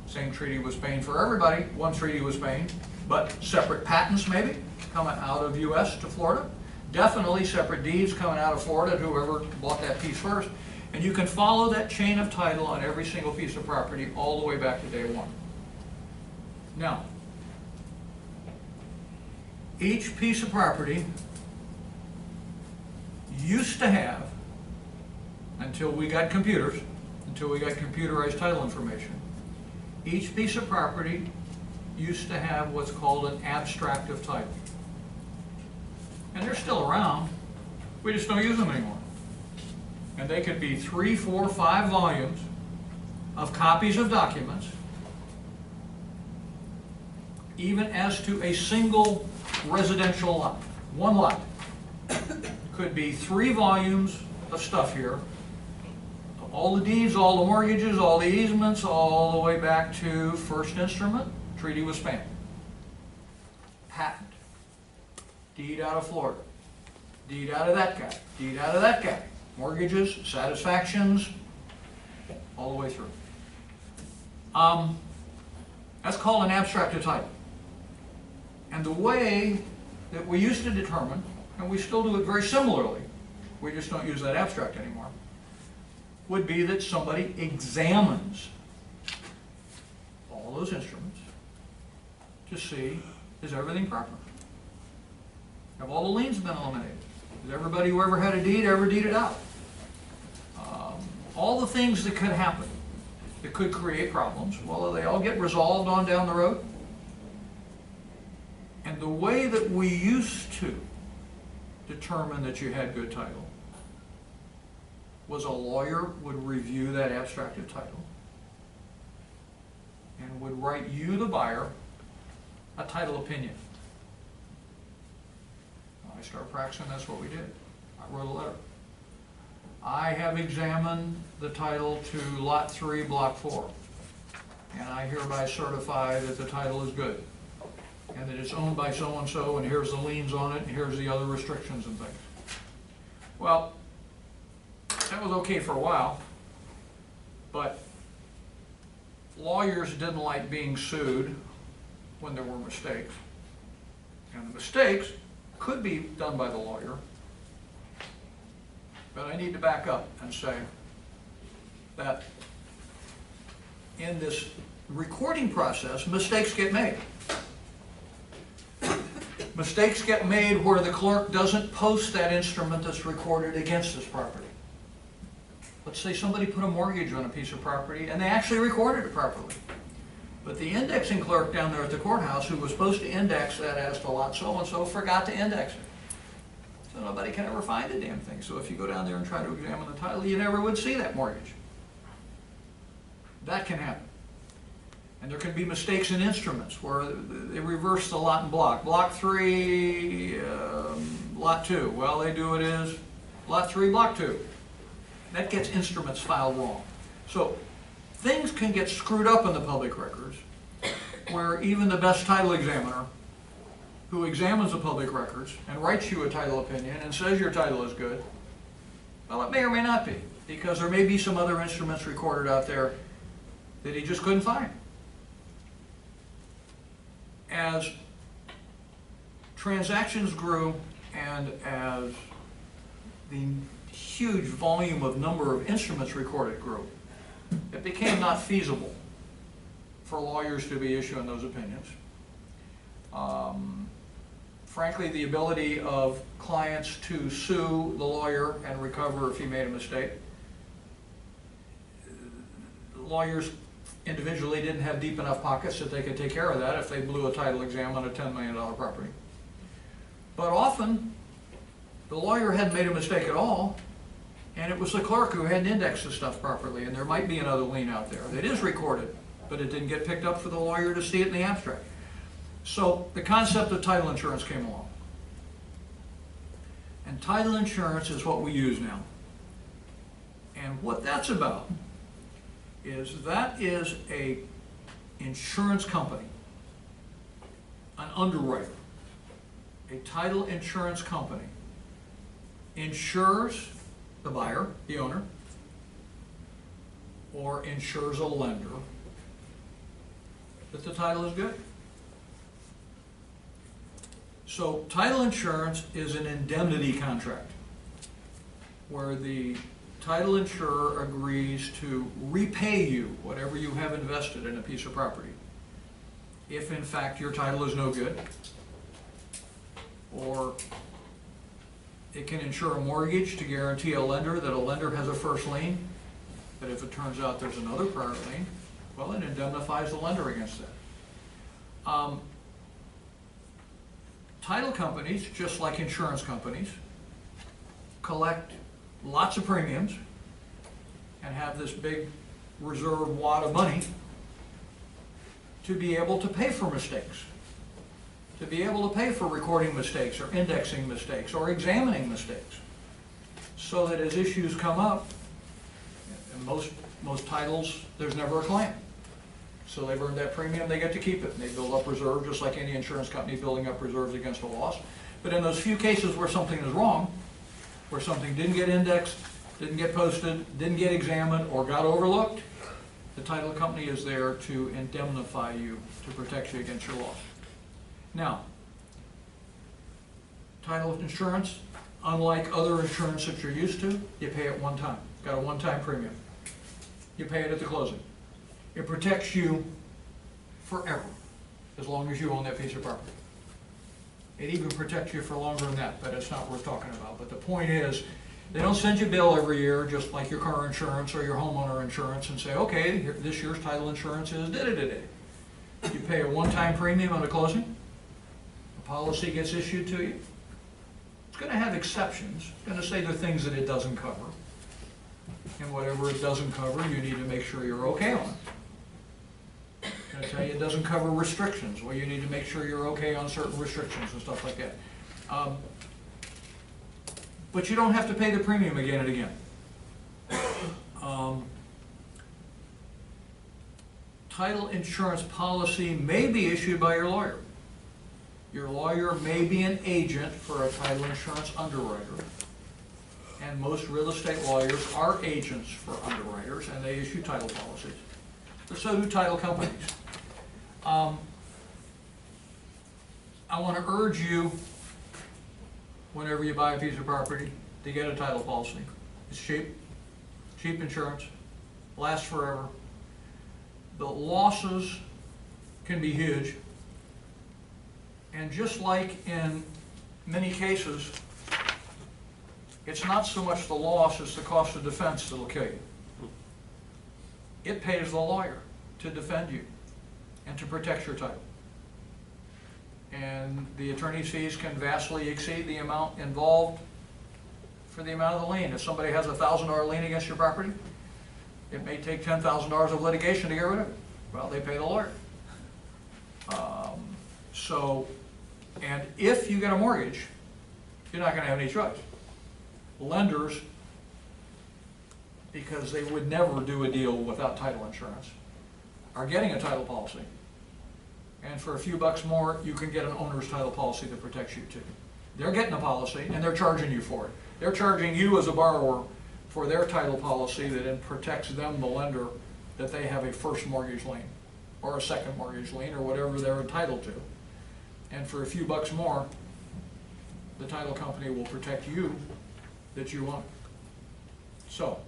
Same treaty with Spain for everybody, one treaty with Spain, but separate patents maybe coming out of U.S. to Florida. Definitely separate deeds coming out of Florida to whoever bought that piece first. And you can follow that chain of title on every single piece of property all the way back to day one. Now, each piece of property used to have, until we got computers, until we got computerized title information, each piece of property used to have what's called an abstract of title. And they're still around, we just don't use them anymore. And they could be 3, 4, 5 volumes of copies of documents, even as to a single residential lot, one lot. Could be 3 volumes of stuff here, all the deeds, all the mortgages, all the easements, all the way back to first instrument, treaty with Spain. Patent, deed out of Florida, deed out of that guy, deed out of that guy, mortgages, satisfactions, all the way through. That's called an abstract of title. And the way that we used to determine, and we still do it very similarly, we just don't use that abstract anymore, would be that somebody examines all those instruments to see, is everything proper? Have all the liens been eliminated? Has everybody who ever had a deed ever deeded out? All the things that could happen that could create problems, well, they all get resolved on down the road. And the way that we used to determine that you had good title was a lawyer would review that abstract of title and would write you, the buyer, a title opinion. When I started practicing, that's what we did. I wrote a letter. I have examined the title to Lot 3, Block 4, and I hereby certify that the title is good, and that it's owned by so-and-so, and here's the liens on it, and here's the other restrictions and things. Well, that was okay for a while, but lawyers didn't like being sued when there were mistakes. And the mistakes could be done by the lawyer, but I need to back up and say that in this recording process, mistakes get made. Mistakes get made where the clerk doesn't post that instrument that's recorded against this property. Let's say somebody put a mortgage on a piece of property and they actually recorded it properly. But the indexing clerk down there at the courthouse, who was supposed to index that as to lot so-and-so, forgot to index it. So nobody can ever find the damn thing. So if you go down there and try to examine the title, you never would see that mortgage. That can happen. And there can be mistakes in instruments where they reverse the lot and block. Block 3, lot 2. Well, they do it as lot 3, block 2. That gets instruments filed wrong. So things can get screwed up in the public records where even the best title examiner who examines the public records and writes you a title opinion and says your title is good, well, it may or may not be, because there may be some other instruments recorded out there that he just couldn't find. As transactions grew and as the huge volume of number of instruments recorded grew, it became not feasible for lawyers to be issuing those opinions. Frankly, the ability of clients to sue the lawyer and recover if he made a mistake. Lawyers individually didn't have deep enough pockets that they could take care of that if they blew a title exam on a $10 million property. But often, the lawyer hadn't made a mistake at all, and it was the clerk who hadn't indexed the stuff properly, and there might be another lien out there that is recorded, but it didn't get picked up for the lawyer to see it in the abstract. So the concept of title insurance came along. And title insurance is what we use now. And what that's about is that is a insurance company, an underwriter, a title insurance company insures the buyer, the owner, or insures a lender that the title is good. So title insurance is an indemnity contract where the title insurer agrees to repay you whatever you have invested in a piece of property if in fact your title is no good, or it can insure a mortgage to guarantee a lender that a lender has a first lien, but if it turns out there's another prior lien, well, it indemnifies the lender against that. Title companies, just like insurance companies, collect lots of premiums and have this big reserve wad of money to be able to pay for mistakes, to be able to pay for recording mistakes or indexing mistakes or examining mistakes, so that as issues come up, and most titles, there's never a claim. So they've earned that premium, they get to keep it, and they build up reserve just like any insurance company building up reserves against a loss. But in those few cases where something is wrong, where something didn't get indexed, didn't get posted, didn't get examined, or got overlooked, the title company is there to indemnify you, to protect you against your loss. Now, title insurance, unlike other insurance that you're used to, you pay it one time. Got a one-time premium. You pay it at the closing. It protects you forever, as long as you own that piece of property. It even protects you for longer than that, but it's not worth talking about. But the point is, they don't send you a bill every year, just like your car insurance or your homeowner insurance, and say, okay, this year's title insurance is da-da-da-da. You pay a one-time premium on the closing. The policy gets issued to you. It's going to have exceptions. It's going to say the things that it doesncover. And whatever it doesn't cover, you need to make sure you're okay on it. It's going to tell you it doesn't cover restrictions. Well, you need to make sure you're okay on certain restrictions and stuff like that. But you don't have to pay the premium again and again. Title insurance policy may be issued by your lawyer. Your lawyer may be an agent for a title insurance underwriter. And most real estate lawyers are agents for underwriters, and they issue title policies. But so do title companies. I want to urge you, whenever you buy a piece of property, to get a title policy. It's cheap insurance, lasts forever. The losses can be huge. And just like in many cases, it's not so much the loss as the cost of defense that'll kill you. It pays the lawyer to defend you and to protect your title. And the attorney's fees can vastly exceed the amount involved for the amount of the lien. If somebody has a $1,000 lien against your property, it may take $10,000 of litigation to get rid of it. Well, they pay the lawyer. And if you get a mortgage, you're not going to have any choice. Lenders, because they would never do a deal without title insurance, are getting a title policy. And for a few bucks more, you can get an owner's title policy that protects you too. They're getting a policy and they're charging you for it. They're charging you as a borrower for their title policy that then protects them, the lender, that they have a first mortgage lien or a second mortgage lien or whatever they're entitled to. And for a few bucks more, the title company will protect you that you want. So,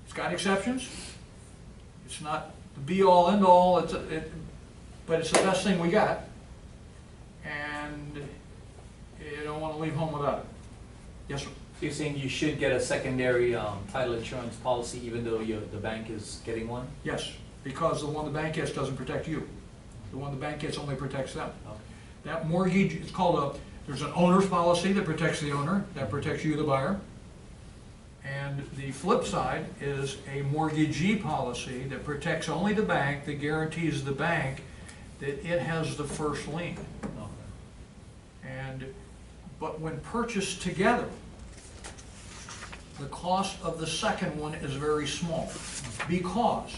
it's got exceptions. It's not the be-all, end-all, but it's the best thing we got. And you don't want to leave home without it. Yes, sir? So you're saying you should get a secondary title insurance policy even though the bank is getting one? Yes, because the one the bank gets doesn't protect you. The one the bank gets only protects them. Okay. That mortgage, it's called there's an owner's policy that protects the owner, that protects you, the buyer. And the flip side is a mortgagee policy that protects only the bank, that guarantees the bank that it has the first lien. Okay. But when purchased together, the cost of the second one is very small because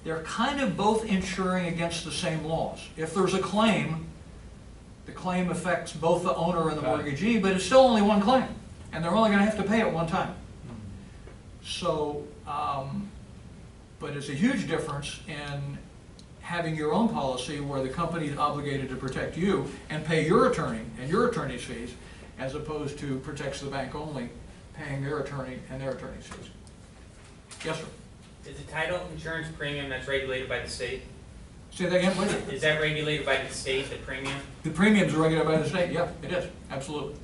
they're kind of both insuring against the same loss. If there's a claim, the claim affects both the owner and the mortgagee, but it's still only one claim, and they're only going to have to pay it one time. So, but it's a huge difference in having your own policy where the company is obligated to protect you and pay your attorney and your attorney's fees, as opposed to protects the bank only, paying their attorney and their attorney's fees. Yes, sir? Is the title insurance premium that's regulated by the state? Say that again, please? Is that regulated by the state, the premium? The premiums are regulated by the state, yeah, it is, absolutely.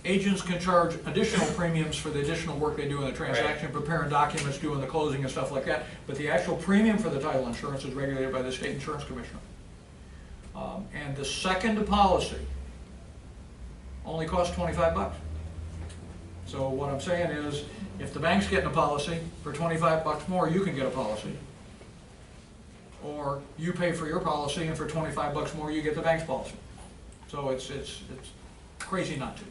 Agents can charge additional premiums for the additional work they do in the transaction, preparing documents, doing the closing and stuff like that, but the actual premium for the title insurance is regulated by the state insurance commissioner. And the second policy only costs $25. So what I'm saying is, if the bank's getting a policy for $25 more, you can get a policy. Or you pay for your policy, and for $25 more, you get the bank's policy. So it's crazy not to.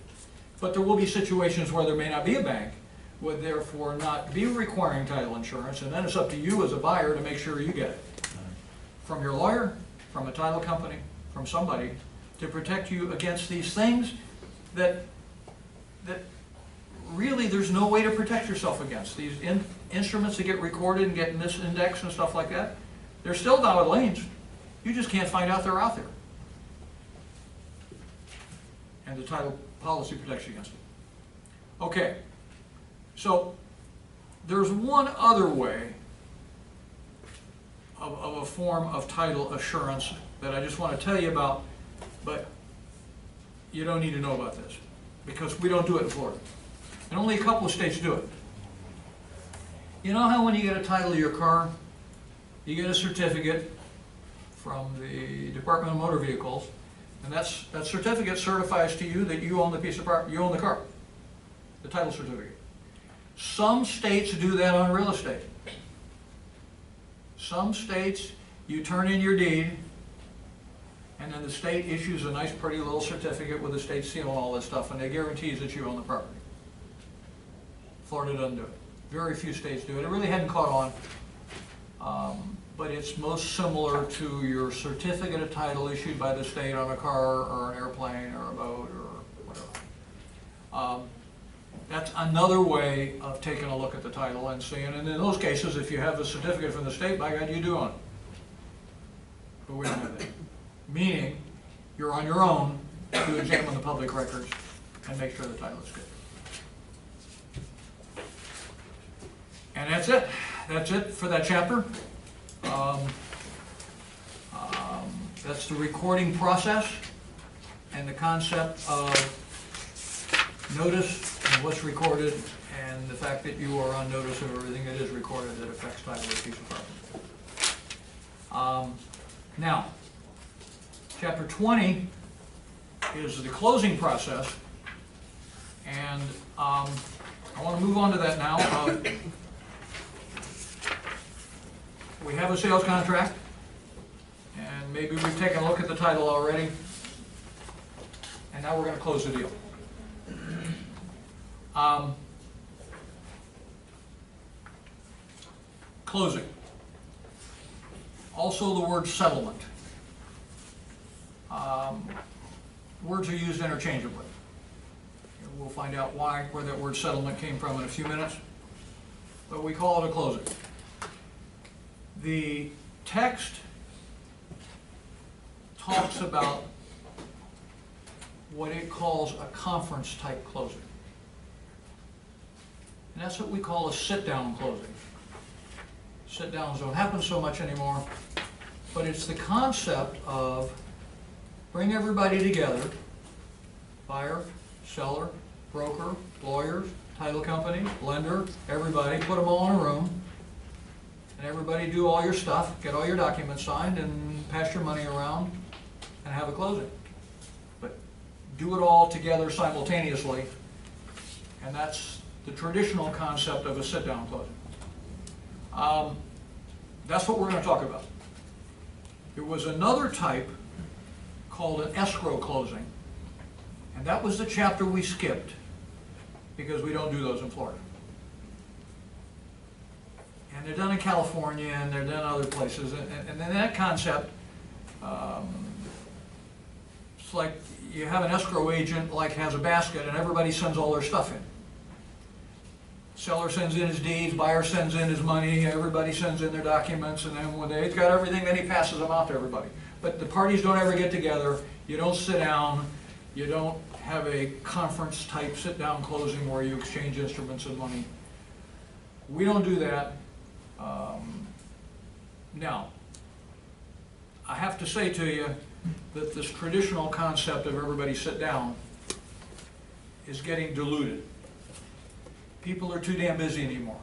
But there will be situations where there may not be a bank, would therefore not be requiring title insurance, and then it's up to you as a buyer to make sure you get it. From your lawyer, from a title company, from somebody, to protect you against these things that really there's no way to protect yourself against. These instruments that get recorded and get misindexed and stuff like that, they're still valid liens. You just can't find out they're out there. And the title policy protects you against it. Okay, so there's one other way of a form of title assurance that I just want to tell you about, but you don't need to know about this because we don't do it in Florida. And only a couple of states do it. You know how when you get a title of your car, you get a certificate from the Department of Motor Vehicles, and that certificate certifies to you that you own the piece of property, you own the car, the title certificate. Some states do that on real estate. Some states, you turn in your deed, and then the state issues a nice pretty little certificate with the state seal and all this stuff, and it guarantees that you own the property. Florida doesn't do it. Very few states do it. It really hadn't caught on, but it's most similar to your certificate of title issued by the state on a car or an airplane or a boat or whatever. That's another way of taking a look at the title and seeing, and in those cases, if you have a certificate from the state, by God, you do own it. But we don't have that. Meaning, you're on your own to examine the public records and make sure the title is good. And that's it. That's it for that chapter. That's the recording process and the concept of notice and what's recorded and the fact that you are on notice of everything that is recorded that affects title of a piece of property. Now, chapter 20 is the closing process, and I want to move on to that now. We have a sales contract, and maybe we've taken a look at the title already, and now we're going to close the deal. Closing. Also the word settlement. Words are used interchangeably. We'll find out where that word settlement came from in a few minutes, but we call it a closing. The text talks about what it calls a conference type closing. And that's what we call a sit-down closing. Sit-downs don't happen so much anymore, but it's the concept of bring everybody together, buyer, seller, broker, lawyers, title company, lender, everybody, put them all in a room, and everybody do all your stuff, get all your documents signed, and pass your money around, and have a closing. But do it all together simultaneously, and that's the traditional concept of a sit-down closing. That's what we're going to talk about. There was another type called an escrow closing, and that was the chapter we skipped because we don't do those in Florida. And they're done in California, and they're done other places, and then that concept, it's like you have an escrow agent like has a basket and everybody sends all their stuff in. Seller sends in his deeds, buyer sends in his money, everybody sends in their documents, and then when they've got everything, then he passes them out to everybody. But the parties don't ever get together, you don't sit down, you don't have a conference type sit-down closing where you exchange instruments and money. We don't do that. Now, I have to say to you that this traditional concept of everybody sit down is getting diluted. People are too damn busy anymore.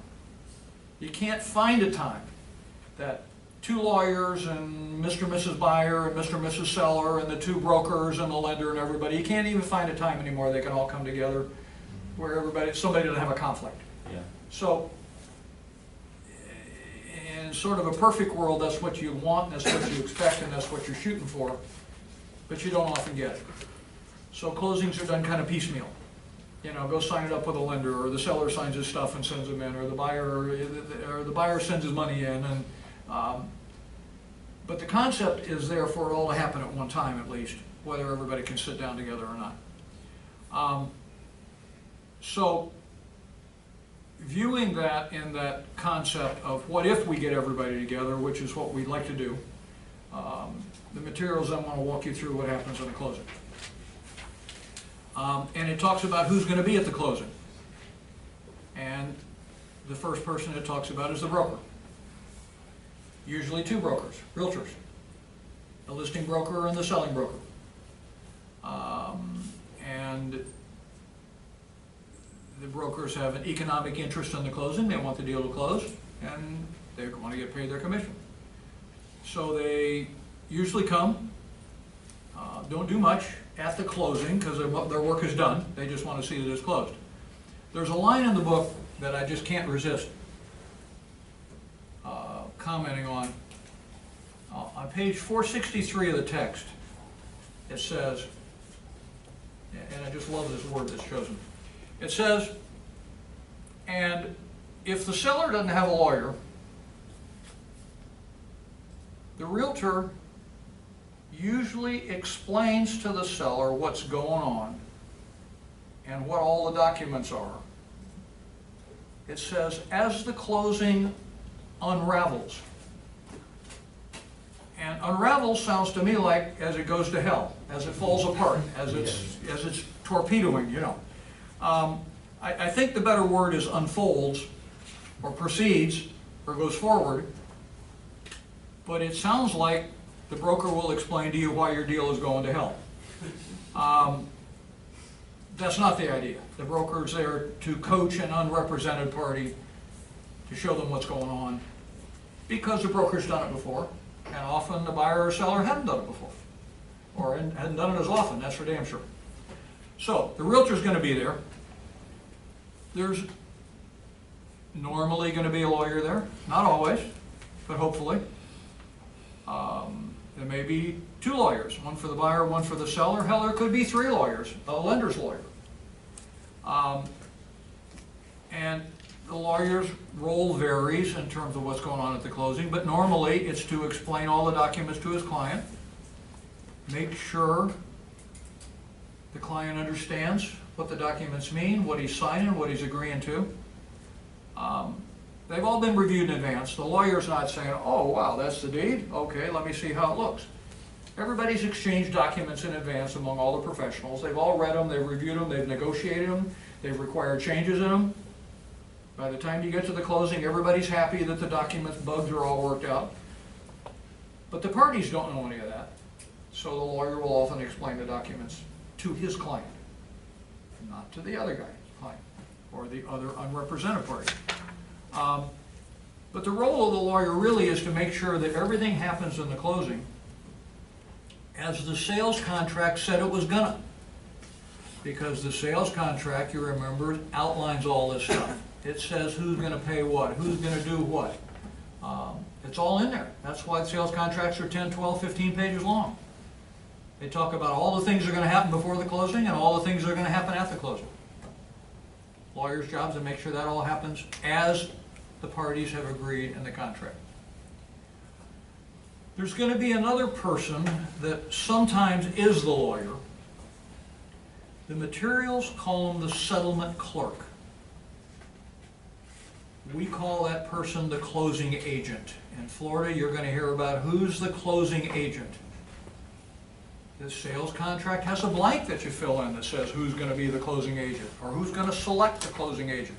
You can't find a time that two lawyers and Mr. and Mrs. Buyer and Mr. and Mrs. Seller and the two brokers and the lender and everybody, you can't even find a time anymore they can all come together where somebody doesn't have a conflict. Yeah. So, in sort of a perfect world, that's what you want, and that's what you expect, and that's what you're shooting for, but you don't often get it. So closings are done kind of piecemeal. You know, go sign it up with a lender, or the seller signs his stuff and sends them in, or the buyer sends his money in, and but the concept is there for it all to happen at one time at least, whether everybody can sit down together or not. So viewing that in that concept of what if we get everybody together, which is what we'd like to do, the materials I want to walk you through what happens in the closing. And it talks about who's going to be at the closing. And the first person it talks about is the broker. Usually two brokers, realtors. The listing broker and the selling broker. And the brokers have an economic interest in the closing. They want the deal to close, and they want to get paid their commission. So they usually come, don't do much at the closing because their work is done. They just want to see that it's closed. There's a line in the book that I just can't resist commenting on. On page 463 of the text, it says, and I just love this word that's chosen. It says, and if the seller doesn't have a lawyer, the realtor usually explains to the seller what's going on and what all the documents are. It says, as the closing unravels. And unravels sounds to me like as it goes to hell, as it falls apart, as it's torpedoing, you know. I think the better word is unfolds, or proceeds, or goes forward, but it sounds like the broker will explain to you why your deal is going to hell. That's not the idea. The broker is there to coach an unrepresented party, to show them what's going on, because the broker's done it before, and often the buyer or seller hadn't done it before, or hadn't done it as often, that's for damn sure. So, the realtor's going to be there. There's normally going to be a lawyer there, not always, but hopefully. There may be two lawyers, one for the buyer, one for the seller. Hell, there could be three lawyers, a lender's lawyer. And the lawyer's role varies in terms of what's going on at the closing, but normally it's to explain all the documents to his client, make sure the client understands what the documents mean, what he's signing, what he's agreeing to. They've all been reviewed in advance. The lawyer's not saying, oh, wow, that's the deed? Okay, let me see how it looks. Everybody's exchanged documents in advance among all the professionals. They've all read them, they've reviewed them, they've negotiated them, they've required changes in them. By the time you get to the closing, everybody's happy that the documents' bugs are all worked out. But the parties don't know any of that. So the lawyer will often explain the documents to his client, not to the other guy's client, or the other unrepresented party. But the role of the lawyer really is to make sure that everything happens in the closing as the sales contract said it was gonna. Because the sales contract, you remember, outlines all this stuff. It says who's gonna pay what, who's gonna do what. It's all in there. That's why the sales contracts are 10, 12, 15 pages long. They talk about all the things that are gonna happen before the closing and all the things that are gonna happen at the closing. Lawyer's job is to make sure that all happens as the parties have agreed in the contract. There's going to be another person that sometimes is the lawyer. The materials call him the settlement clerk. We call that person the closing agent. In Florida, you're going to hear about who's the closing agent. The sales contract has a blank that you fill in that says who's going to be the closing agent, or who's going to select the closing agent.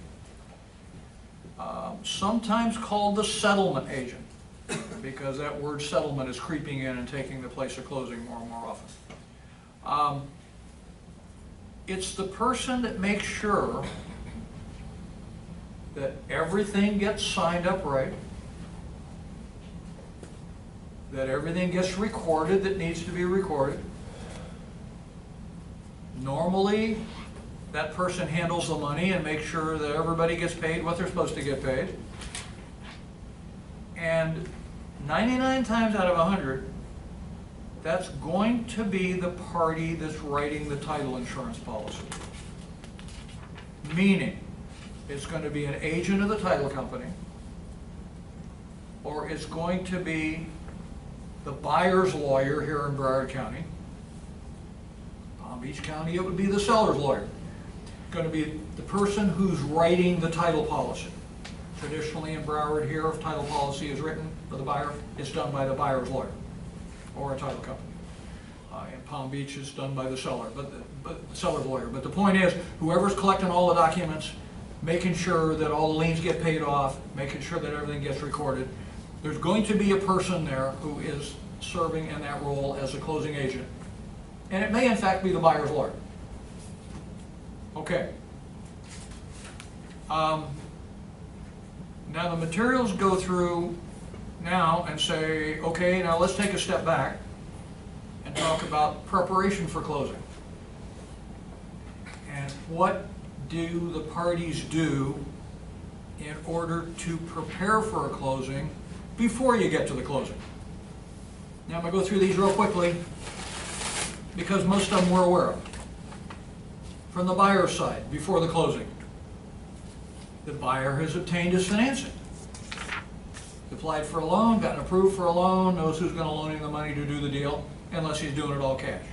Sometimes called the settlement agent. because that word settlement is creeping in and taking the place of closing more and more often. It's the person that makes sure that everything gets signed up right, that everything gets recorded that needs to be recorded. Normally, that person handles the money and makes sure that everybody gets paid what they're supposed to get paid. And 99 times out of 100, that's going to be the party that's writing the title insurance policy. Meaning, it's going to be an agent of the title company, or it's going to be the buyer's lawyer here in Broward County. Palm Beach County, it would be the seller's lawyer. Going to be the person who's writing the title policy. Traditionally in Broward here, if title policy is written for the buyer, it's done by the buyer's lawyer or a title company. In Palm Beach, it's done by the seller, but the seller's lawyer. But the point is, whoever's collecting all the documents, making sure that all the liens get paid off, making sure that everything gets recorded, there's going to be a person there who is serving in that role as a closing agent. And it may in fact be the buyer's lawyer. Okay. Now the materials go through now and say, okay, now let's take a step back and talk about preparation for closing. And what do the parties do in order to prepare for a closing before you get to the closing? Now I'm going to go through these real quickly because most of them we're aware of. From the buyer's side, before the closing, the buyer has obtained his financing. Applied for a loan, gotten approved for a loan, knows who's going to loan him the money to do the deal, unless he's doing it all cash.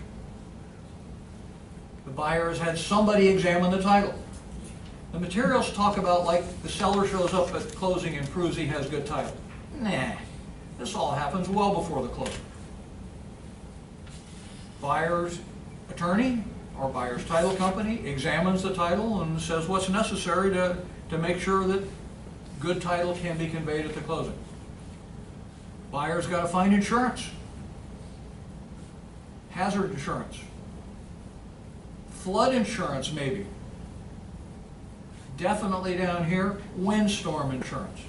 The buyer has had somebody examine the title. The materials talk about like the seller shows up at closing and proves he has good title. Nah, this all happens well before the closing. Buyer's attorney or buyer's title company examines the title and says what's necessary to make sure that good title can be conveyed at the closing. Buyer's got to find insurance, hazard insurance, flood insurance maybe. Definitely down here, windstorm insurance.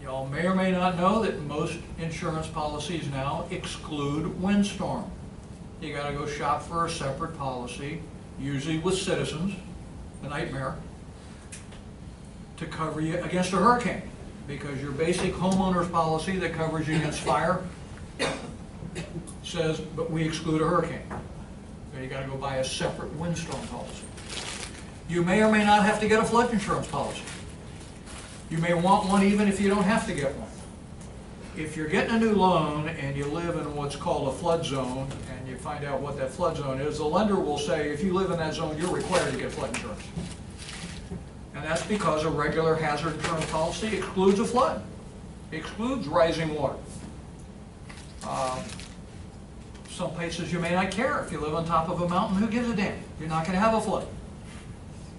Y'all may or may not know that most insurance policies now exclude windstorm. You got to go shop for a separate policy, usually with Citizens, a nightmare, to cover you against a hurricane, because your basic homeowner's policy that covers you against fire says, but we exclude a hurricane. So you got to go buy a separate windstorm policy. You may or may not have to get a flood insurance policy. You may want one even if you don't have to get one. If you're getting a new loan and you live in what's called a flood zone, and you find out what that flood zone is, the lender will say, if you live in that zone, you're required to get flood insurance. And that's because a regular hazard insurance policy excludes a flood. It excludes rising water. Some places you may not care. If you live on top of a mountain, who gives a damn? You're not going to have a flood.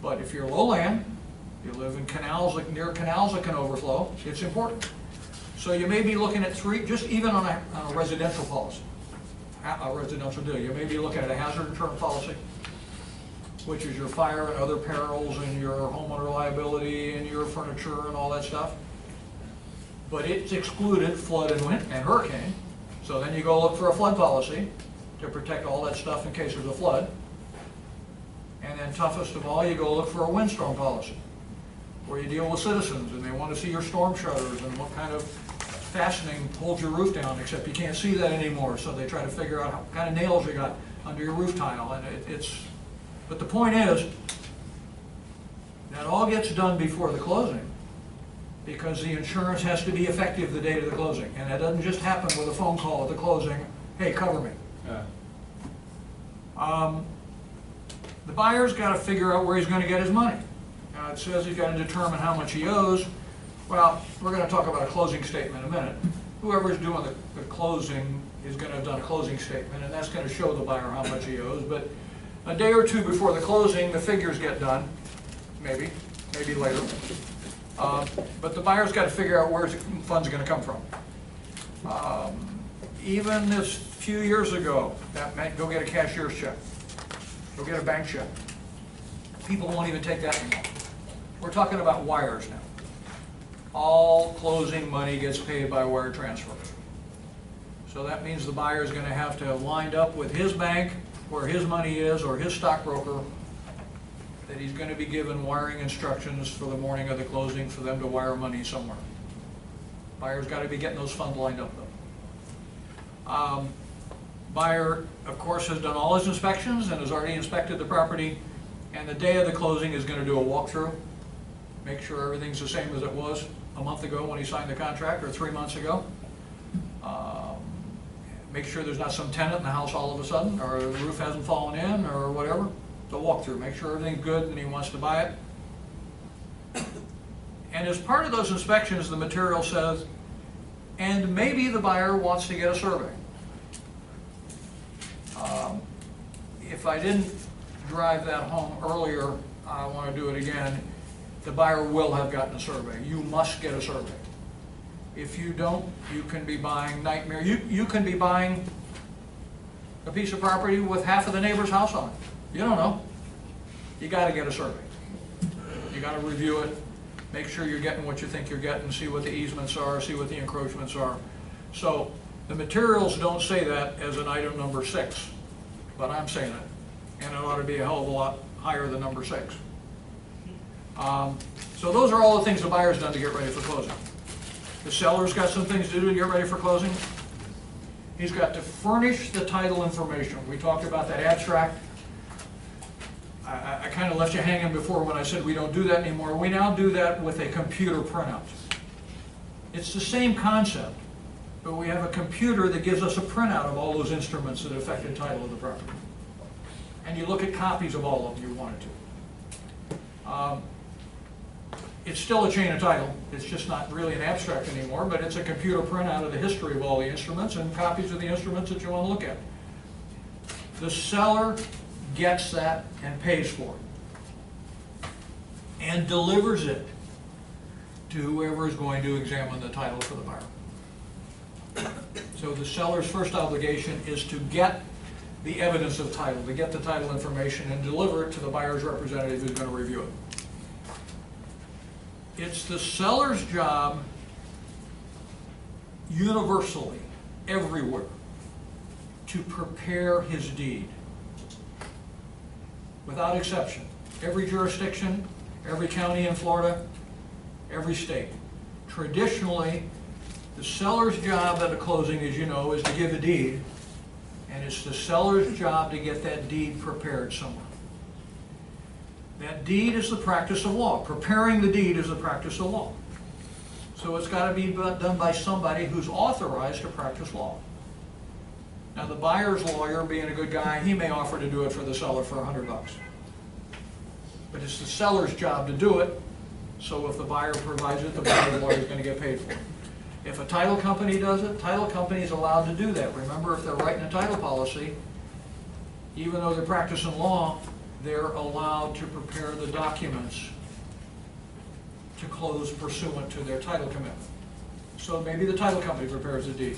But if you're lowland, you live in canals, near canals that can overflow, it's important. So you may be looking at three, just even on a residential policy, a residential deal, you may be looking at a hazard insurance policy, which is your fire and other perils and your homeowner liability and your furniture and all that stuff. But it's excluded flood and wind and hurricane. So then you go look for a flood policy to protect all that stuff in case there's a flood. And then toughest of all, you go look for a windstorm policy, where you deal with Citizens and they want to see your storm shutters and what kind of fastening holds your roof down, except you can't see that anymore, so they try to figure out what kind of nails you got under your roof tile. And but the point is, that all gets done before the closing, because the insurance has to be effective the date of the closing. And that doesn't just happen with a phone call at the closing, hey, cover me. Yeah. The buyer's got to figure out where he's going to get his money. It says he's got to determine how much he owes. Well, we're going to talk about a closing statement in a minute. Whoever's doing the closing is going to have done a closing statement, and that's going to show the buyer how much he owes. But a day or two before the closing, the figures get done, maybe later. But the buyer's got to figure out where's the funds going to come from. Even this few years ago, that meant go get a cashier's check, go get a bank check. People won't even take that anymore. We're talking about wires now. All closing money gets paid by wire transfer. So that means the buyer is going to have to have lined up with his bank where his money is, or his stockbroker, that he's going to be given wiring instructions for the morning of the closing for them to wire money somewhere. Buyer's got to be getting those funds lined up though. Buyer, of course, has done all his inspections and has already inspected the property, and the day of the closing is going to do a walkthrough, make sure everything's the same as it was a month ago when he signed the contract, or 3 months ago. Make sure there's not some tenant in the house all of a sudden, or the roof hasn't fallen in, or whatever. The walkthrough, make sure everything's good and he wants to buy it. And as part of those inspections, the material says, and maybe the buyer wants to get a survey. If I didn't drive that home earlier, I want to do it again. The buyer will have gotten a survey. You must get a survey. If you don't, you can be buying nightmare. You can be buying a piece of property with half of the neighbor's house on it. You don't know. You got to get a survey. You got to review it, make sure you're getting what you think you're getting, see what the easements are, see what the encroachments are. So the materials don't say that as an item number 6, but I'm saying it, and it ought to be a hell of a lot higher than number 6. So those are all the things the buyer's done to get ready for closing. The seller's got some things to do to get ready for closing. He's got to furnish the title information. We talked about that abstract. I kind of left you hanging before when I said we don't do that anymore. We now do that with a computer printout. It's the same concept, but we have a computer that gives us a printout of all those instruments that affected title of the property. And you look at copies of all of them you wanted to. It's still a chain of title. It's just not really an abstract anymore, but it's a computer printout of the history of all the instruments and copies of the instruments that you want to look at. The seller gets that and pays for it and delivers it to whoever is going to examine the title for the buyer. So the seller's first obligation is to get the evidence of title, to get the title information and deliver it to the buyer's representative who's going to review it. It's the seller's job universally, everywhere, to prepare his deed. Without exception. Every jurisdiction, every county in Florida, every state. Traditionally, the seller's job at a closing, as you know, is to give a deed, and it's the seller's job to get that deed prepared somewhere. That deed is the practice of law. Preparing the deed is the practice of law. So it's got to be done by somebody who's authorized to practice law. Now the buyer's lawyer, being a good guy, he may offer to do it for the seller for $100. But it's the seller's job to do it, so if the buyer provides it, the buyer's lawyer is going to get paid for it. If a title company does it, title company is allowed to do that. Remember, if they're writing a title policy, even though they're practicing law, they're allowed to prepare the documents to close pursuant to their title commitment. So maybe the title company prepares the deed.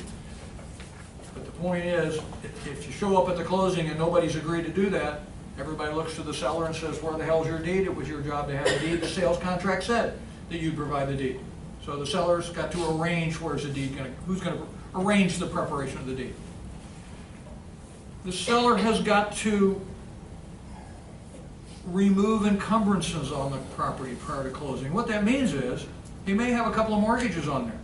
But the point is, if you show up at the closing and nobody's agreed to do that, everybody looks to the seller and says, where the hell's your deed? It was your job to have a deed. The sales contract said that you'd provide the deed. So the seller's got to arrange where's the deed going to, who's going to arrange the preparation of the deed. The seller has got to remove encumbrances on the property prior to closing. What that means is he may have a couple of mortgages on there.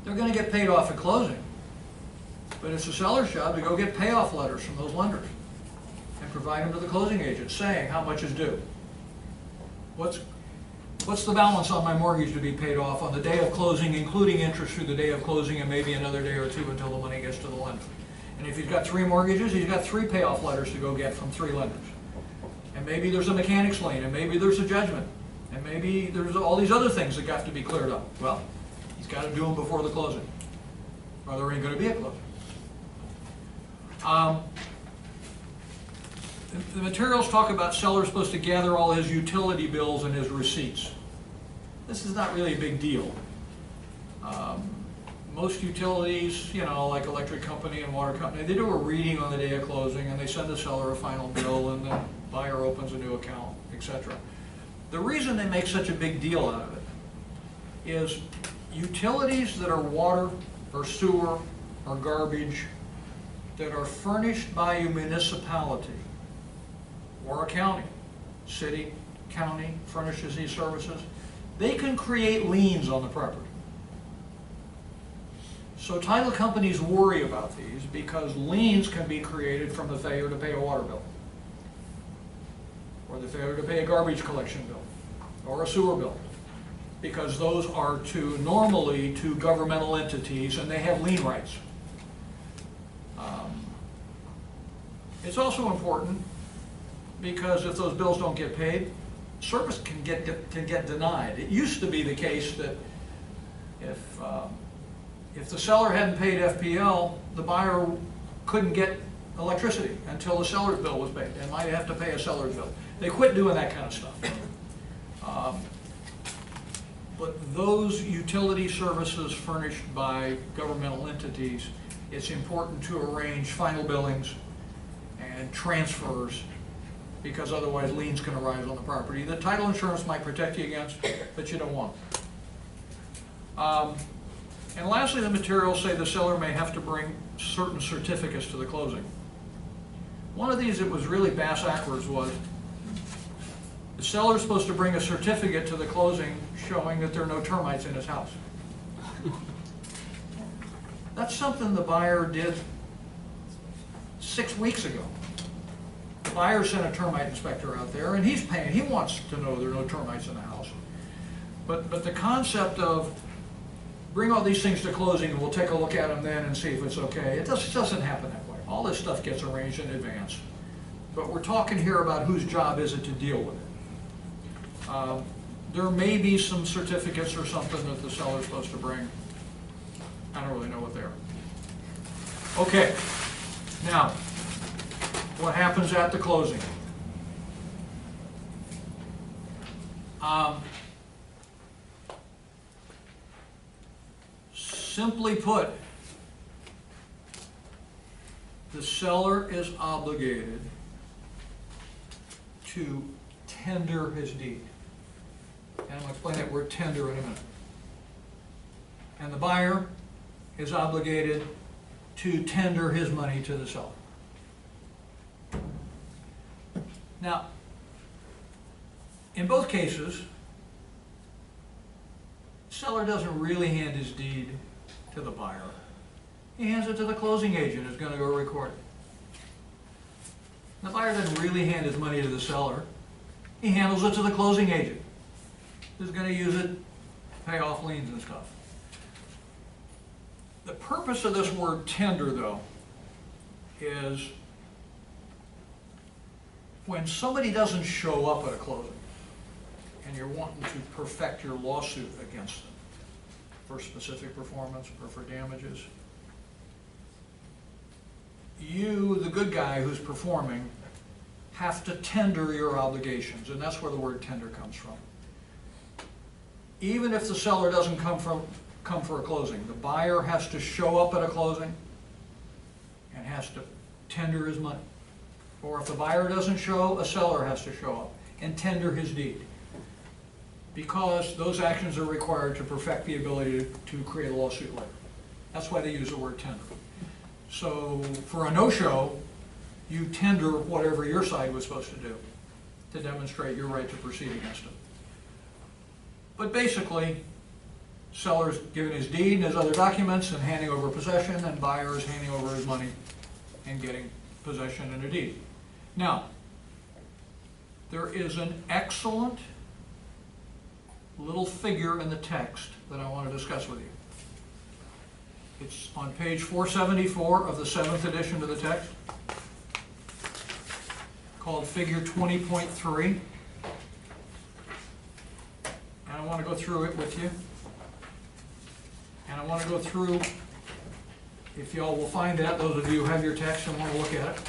They're going to get paid off at closing, but it's the seller's job to go get payoff letters from those lenders and provide them to the closing agent saying how much is due. What's the balance on my mortgage to be paid off on the day of closing, including interest through the day of closing and maybe another day or two until the money gets to the lender. And if he's got 3 mortgages, he's got 3 payoff letters to go get from 3 lenders. And maybe there's a mechanics lien, and maybe there's a judgment, and maybe there's all these other things that have to be cleared up. Well, he's got to do them before the closing, or there ain't going to be a closing. The materials talk about seller supposed to gather all his utility bills and his receipts. This is not really a big deal. Most utilities, you know, like electric company and water company, they do a reading on the day of closing and they send the seller a final bill and the buyer opens a new account, etc. The reason they make such a big deal out of it is utilities that are water or sewer or garbage that are furnished by a municipality or a county, city, county furnishes these services, they can create liens on the property. So title companies worry about these because liens can be created from the failure to pay a water bill, or the failure to pay a garbage collection bill, or a sewer bill, because those are normally to governmental entities and they have lien rights. It's also important because if those bills don't get paid, service can get denied. It used to be the case that if the seller hadn't paid FPL, the buyer couldn't get electricity until the seller's bill was paid, and might have to pay a seller's bill. They quit doing that kind of stuff. But those utility services furnished by governmental entities, it's important to arrange final billings and transfers, because otherwise liens can arise on the property that title insurance might protect you against, but you don't want. And lastly, the materials say the seller may have to bring certain certificates to the closing. One of these that was really bass-backwards was the seller is supposed to bring a certificate to the closing showing that there are no termites in his house. That's something the buyer did 6 weeks ago. The buyer sent a termite inspector out there, and he's paying. He wants to know there are no termites in the house. But the concept of bring all these things to closing and we'll take a look at them then and see if it's okay, it doesn't happen that way. All this stuff gets arranged in advance. But we're talking here about whose job is it to deal with it. There may be some certificates or something that the seller's supposed to bring. I don't really know what they are. Okay, now, what happens at the closing? Simply put, the seller is obligated to tender his deed. And I'm going to explain that word tender in a minute. And the buyer is obligated to tender his money to the seller. Now, in both cases, the seller doesn't really hand his deed to the buyer. He hands it to the closing agent who's going to go record it. The buyer doesn't really hand his money to the seller. He handles it to the closing agent who's going to use it to pay off liens and stuff. The purpose of this word tender, though, is when somebody doesn't show up at a closing and you're wanting to perfect your lawsuit against them for specific performance or for damages, you, the good guy who's performing, have to tender your obligations, and that's where the word tender comes from. Even if the seller doesn't come for a closing, the buyer has to show up at a closing and has to tender his money. Or if the buyer doesn't show, a seller has to show up and tender his deed, because those actions are required to perfect the ability to create a lawsuit later. That's why they use the word tender. So for a no-show, you tender whatever your side was supposed to do to demonstrate your right to proceed against it. But basically, seller's giving his deed and his other documents and handing over possession, and buyer is handing over his money and getting possession and a deed. Now, there is an excellent little figure in the text that I want to discuss with you. It's on page 474 of the 7th edition of the text, called figure 20.3. And I want to go through it with you. And I want to go through, if y'all will find that, those of you who have your text and want to look at it.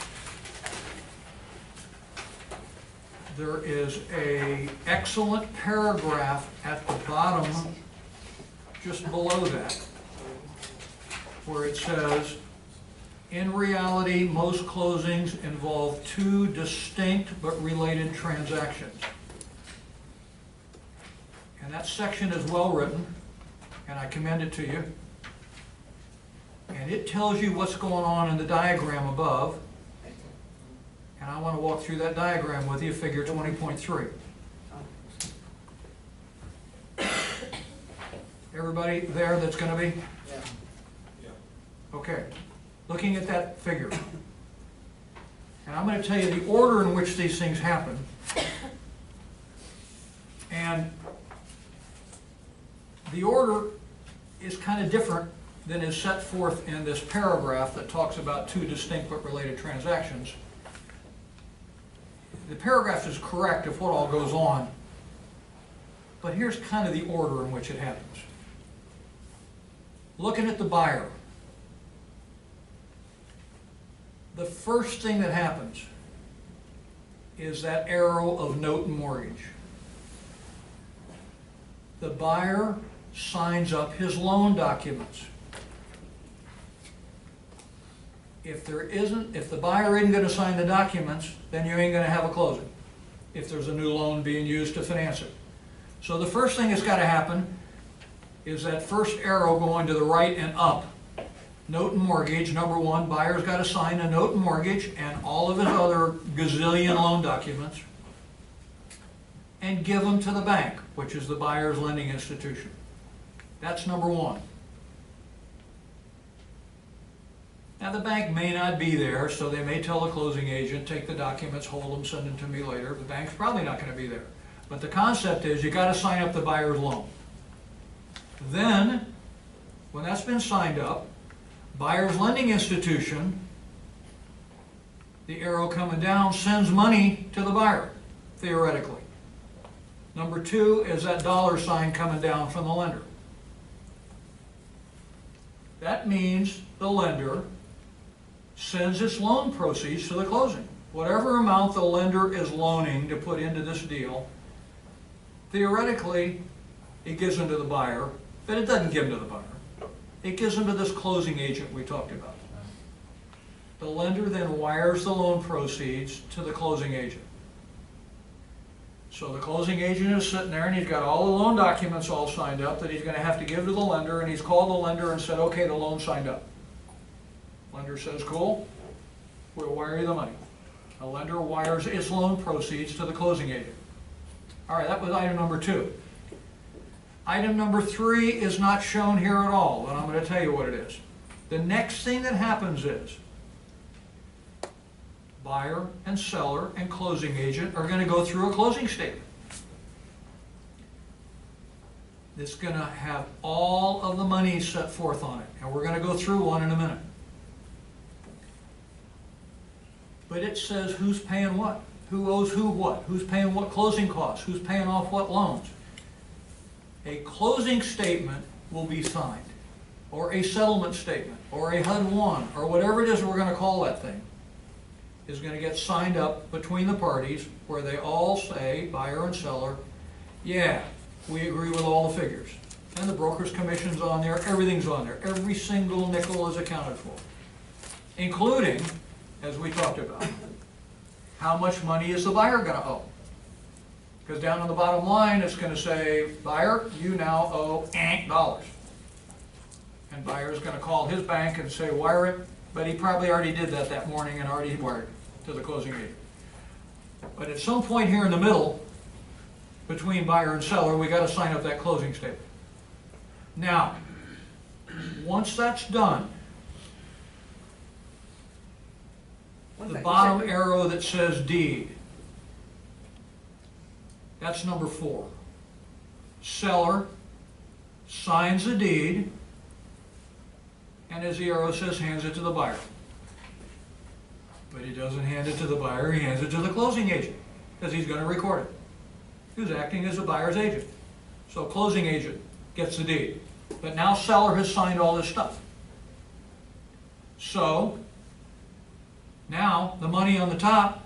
there is a excellent paragraph at the bottom, just below that, where it says, in reality, most closings involve two distinct but related transactions. And that section is well written, and I commend it to you. And it tells you what's going on in the diagram above. And I want to walk through that diagram with you, figure 20.3. Everybody there that's going to be? Okay. Looking at that figure. And I'm going to tell you the order in which these things happen. And the order is kind of different than is set forth in this paragraph that talks about two distinct but related transactions. The paragraph is correct of what all goes on, but here's kind of the order in which it happens. Looking at the buyer, the first thing that happens is that arrow of note and mortgage. The buyer signs up his loan documents. If the buyer isn't going to sign the documents, then you ain't going to have a closing, if there's a new loan being used to finance it. So the first thing that's got to happen is that first arrow going to the right and up. Note and mortgage, number one, buyer's got to sign a note and mortgage and all of his other gazillion loan documents and give them to the bank, which is the buyer's lending institution. That's number one. Now the bank may not be there, so they may tell the closing agent, take the documents, hold them, send them to me later. The bank's probably not going to be there. But the concept is you got to sign up the buyer's loan. Then, when that's been signed up, buyer's lending institution, the arrow coming down, sends money to the buyer, theoretically. Number two is that dollar sign coming down from the lender. That means the lender sends its loan proceeds to the closing. Whatever amount the lender is loaning to put into this deal, theoretically, it gives them to the buyer, but it doesn't give them to the buyer. It gives them to this closing agent we talked about. The lender then wires the loan proceeds to the closing agent. So the closing agent is sitting there and he's got all the loan documents all signed up that he's going to have to give to the lender, and he's called the lender and said, okay, the loan's signed up. Lender says, cool, we'll wire you the money. The lender wires its loan proceeds to the closing agent. All right, that was item number two. Item number three is not shown here at all, and I'm going to tell you what it is. The next thing that happens is buyer and seller and closing agent are going to go through a closing statement. It's going to have all of the money set forth on it, and we're going to go through one in a minute. But it says who's paying what, who owes who what, who's paying what closing costs, who's paying off what loans. A closing statement will be signed, or a settlement statement, or a HUD-1, or whatever it is we're going to call that thing, is going to get signed up between the parties where they all say, buyer and seller, yeah, we agree with all the figures. And the broker's commission's on there, everything's on there. Every single nickel is accounted for, including, as we talked about, how much money is the buyer going to owe? Because down on the bottom line, it's going to say, buyer, you now owe $8. And buyer's going to call his bank and say, wire it, but he probably already did that morning and already wired it to the closing agent. But at some point here in the middle, between buyer and seller, we got to sign up that closing statement. Now, once that's done, the bottom arrow that says deed, that's number 4. Seller signs the deed, and as the arrow says, hands it to the buyer. But he doesn't hand it to the buyer, he hands it to the closing agent, because he's going to record it. Who's acting as the buyer's agent. So closing agent gets the deed. But now seller has signed all this stuff. So now the money on the top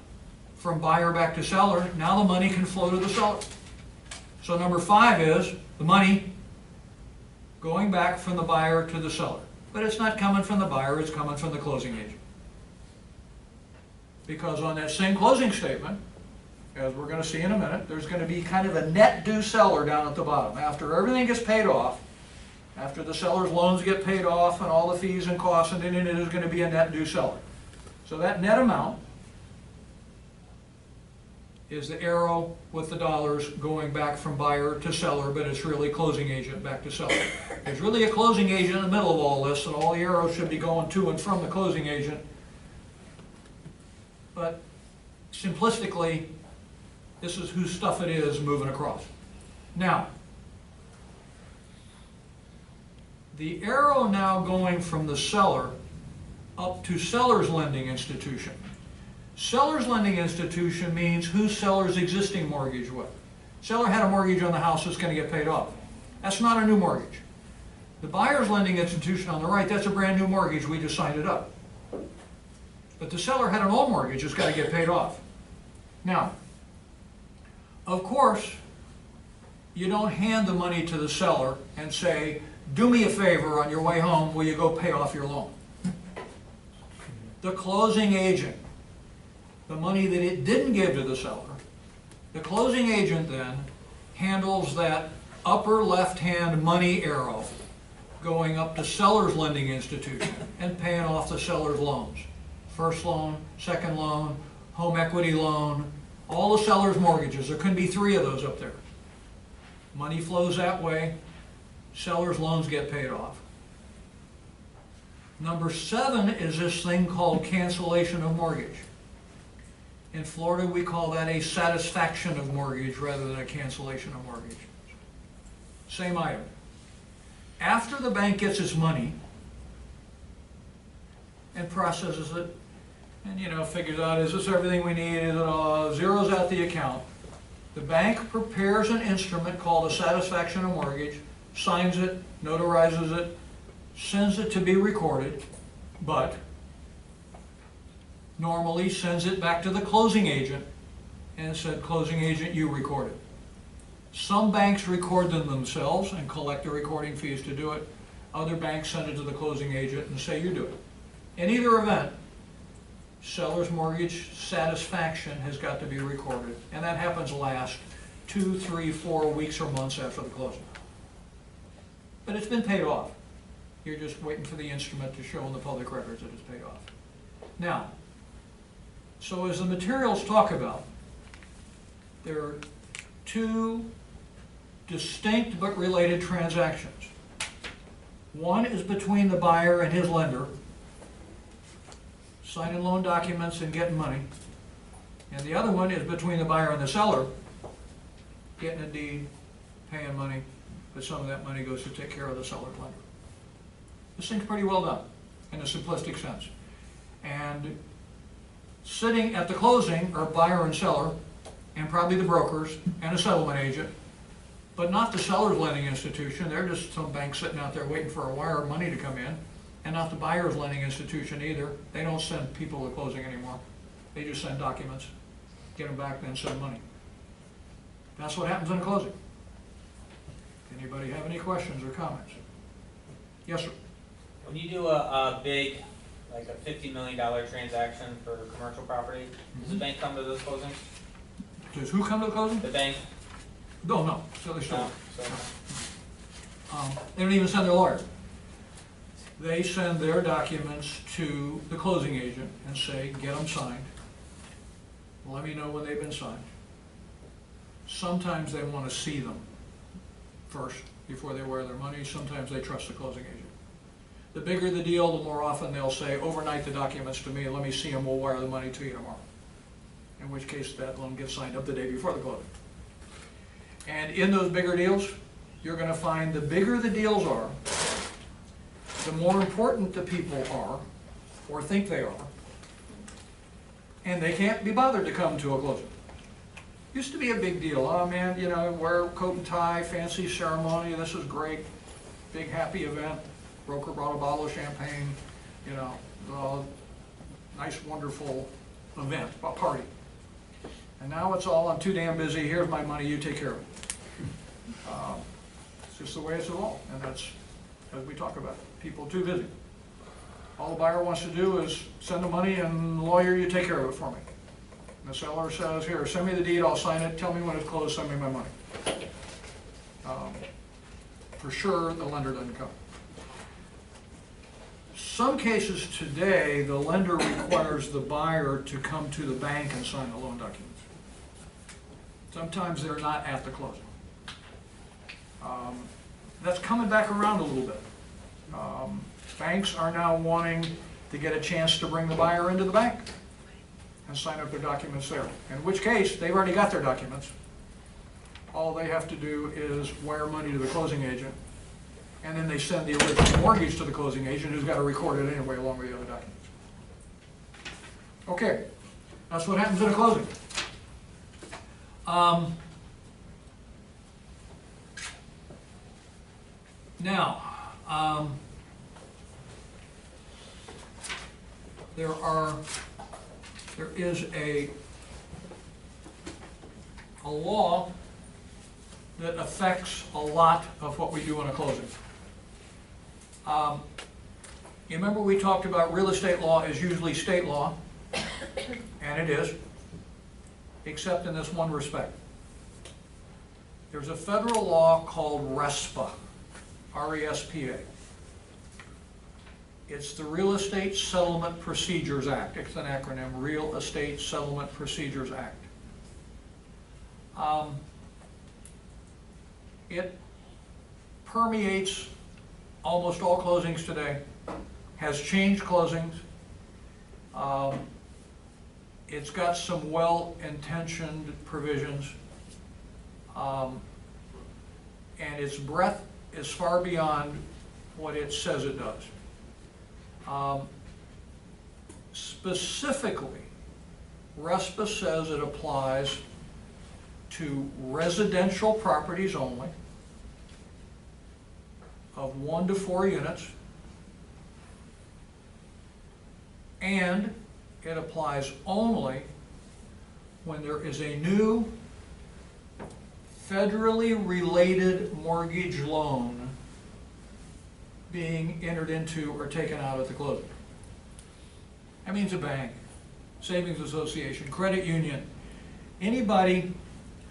from buyer back to seller, now the money can flow to the seller. So number 5 is the money going back from the buyer to the seller. But it's not coming from the buyer, it's coming from the closing agent. Because on that same closing statement, as we're going to see in a minute, there's going to be kind of a net due seller down at the bottom. After everything gets paid off, after the seller's loans get paid off and all the fees and costs, and then it is going to be a net due seller. So that net amount is the arrow with the dollars going back from buyer to seller, but it's really closing agent back to seller. There's really a closing agent in the middle of all this, and all the arrows should be going to and from the closing agent. But simplistically, this is whose stuff it is moving across. Now, the arrow now going from the seller up to seller's lending institution. Seller's lending institution means who seller's existing mortgage with. Seller had a mortgage on the house that's going to get paid off. That's not a new mortgage. The buyer's lending institution on the right, that's a brand new mortgage, we just signed it up. But the seller had an old mortgage that's got to get paid off. Now, of course, you don't hand the money to the seller and say, do me a favor on your way home, will you go pay off your loan? The closing agent, the money that it didn't give to the seller, the closing agent then handles that upper left-hand money arrow going up to seller's lending institution and paying off the seller's loans. First loan, second loan, home equity loan, all the seller's mortgages. There could be 3 of those up there. Money flows that way, seller's loans get paid off. Number 7 is this thing called cancellation of mortgage. In Florida, we call that a satisfaction of mortgage rather than a cancellation of mortgage. Same item. After the bank gets its money and processes it, and figures out, is this everything we need, is it all, zeroes out the account, the bank prepares an instrument called a satisfaction of mortgage, signs it, notarizes it, sends it to be recorded, but normally sends it back to the closing agent and said, closing agent, you record it. Some banks record them themselves and collect the recording fees to do it. Other banks send it to the closing agent and say, you do it. In either event, seller's mortgage satisfaction has got to be recorded, and that happens last 2, 3, 4 weeks or months after the closing. But it's been paid off. You're just waiting for the instrument to show in the public records that it's paid off. Now, so as the materials talk about, there are 2 distinct but related transactions. One is between the buyer and his lender, signing loan documents and getting money. And the other one is between the buyer and the seller, getting a deed, paying money, but some of that money goes to take care of the seller's lender. This thing's pretty well done in a simplistic sense. And sitting at the closing are buyer and seller, and probably the brokers and a settlement agent, but not the seller's lending institution. They're just some bank sitting out there waiting for a wire of money to come in, and not the buyer's lending institution either. They don't send people to closing anymore. They just send documents, get them back, then send money. That's what happens in a closing. Anybody have any questions or comments? Yes, sir. When you do a big, like a $50 million transaction for commercial property, does the bank come to those closings? Does who come to the closing? The bank? No, so they still No. they don't even send their lawyer. They send their documents to the closing agent and say, get them signed. Let me know when they've been signed. Sometimes they want to see them first before they wire their money. Sometimes they trust the closing agent. The bigger the deal, the more often they'll say, overnight the documents to me, let me see them, we'll wire the money to you tomorrow. In which case that loan gets signed up the day before the closing. And in those bigger deals, you're going to find the bigger the deals are, the more important the people are, or think they are, and they can't be bothered to come to a closing. Used to be a big deal. Oh man, wear a coat and tie, fancy ceremony, this is great, big happy event. Broker brought a bottle of champagne, nice wonderful event, a party. And now it's all, I'm too damn busy, here's my money, you take care of it. It's just the way it's evolved, and that's, as we talk about, people too busy. All the buyer wants to do is send the money and lawyer, you take care of it for me. And the seller says, here, send me the deed, I'll sign it, tell me when it's closed, send me my money. For sure, the lender doesn't come. Some cases today, the lender requires the buyer to come to the bank and sign the loan documents. Sometimes they're not at the closing. That's coming back around a little bit. Banks are now wanting to get a chance to bring the buyer into the bank and sign up their documents there. In which case, they've already got their documents. All they have to do is wire money to the closing agent, and then they send the original mortgage to the closing agent, who's got to record it anyway along with the other documents. Okay, that's what happens at a closing. Now, there is a law that affects a lot of what we do in a closing. You remember we talked about real estate law is usually state law, and it is, except in this one respect. There's a federal law called RESPA, R-E-S-P-A. It's the Real Estate Settlement Procedures Act. It's an acronym, Real Estate Settlement Procedures Act. It permeates almost all closings today, has changed closings. It's got some well-intentioned provisions, and its breadth is far beyond what it says it does. Specifically, RESPA says it applies to residential properties only of 1 to 4 units, and it applies only when there is a new federally related mortgage loan being entered into or taken out at the closing. That means a bank, savings association, credit union, anybody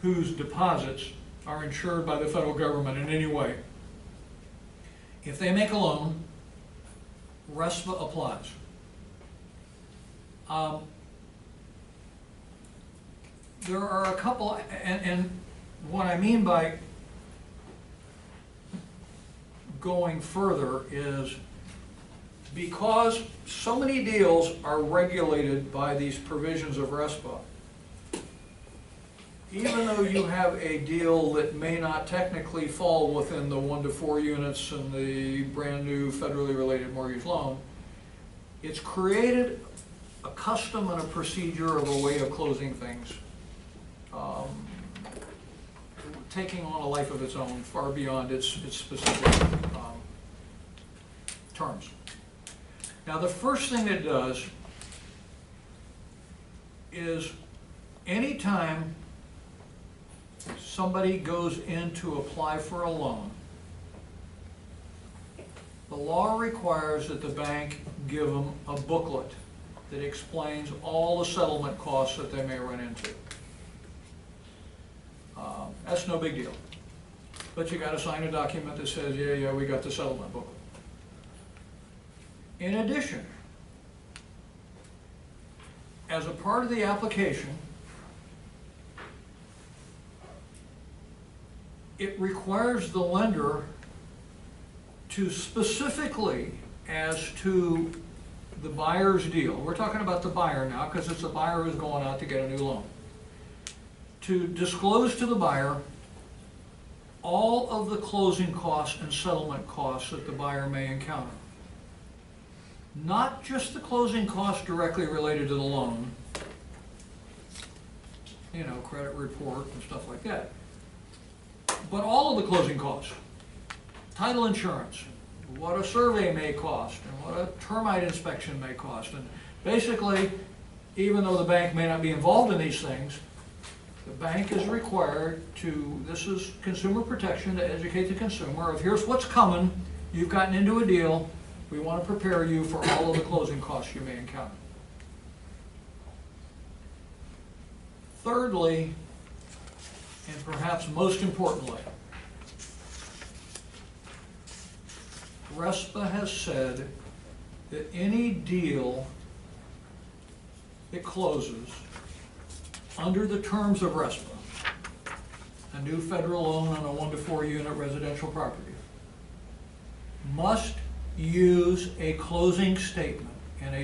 whose deposits are insured by the federal government in any way. If they make a loan, RESPA applies. There are a couple, and what I mean by going further is because so many deals are regulated by these provisions of RESPA, even though you have a deal that may not technically fall within the 1 to 4 units and the brand new federally related mortgage loan, it's created a custom and a procedure of a way of closing things, taking on a life of its own far beyond its specific terms. Now, the first thing it does is anytime somebody goes in to apply for a loan, the law requires that the bank give them a booklet that explains all the settlement costs that they may run into. That's no big deal. But you got to sign a document that says, yeah, we got the settlement booklet. In addition, as a part of the application, it requires the lender to specifically, as to the buyer's deal, we're talking about the buyer now because it's the buyer who's going out to get a new loan, to disclose to the buyer all of the closing costs and settlement costs that the buyer may encounter. Not just the closing costs directly related to the loan, you know, credit report and stuff like that, but all of the closing costs. Title insurance, what a survey may cost, and what a termite inspection may cost. And basically, even though the bank may not be involved in these things, The bank is required to, this is consumer protection, to educate the consumer of here's what's coming, you've gotten into a deal, we want to prepare you for all of the closing costs you may encounter. Thirdly, and perhaps most importantly, RESPA has said that any deal that closes under the terms of RESPA, a new federal loan on a 1 to 4 unit residential property, must use a closing statement and a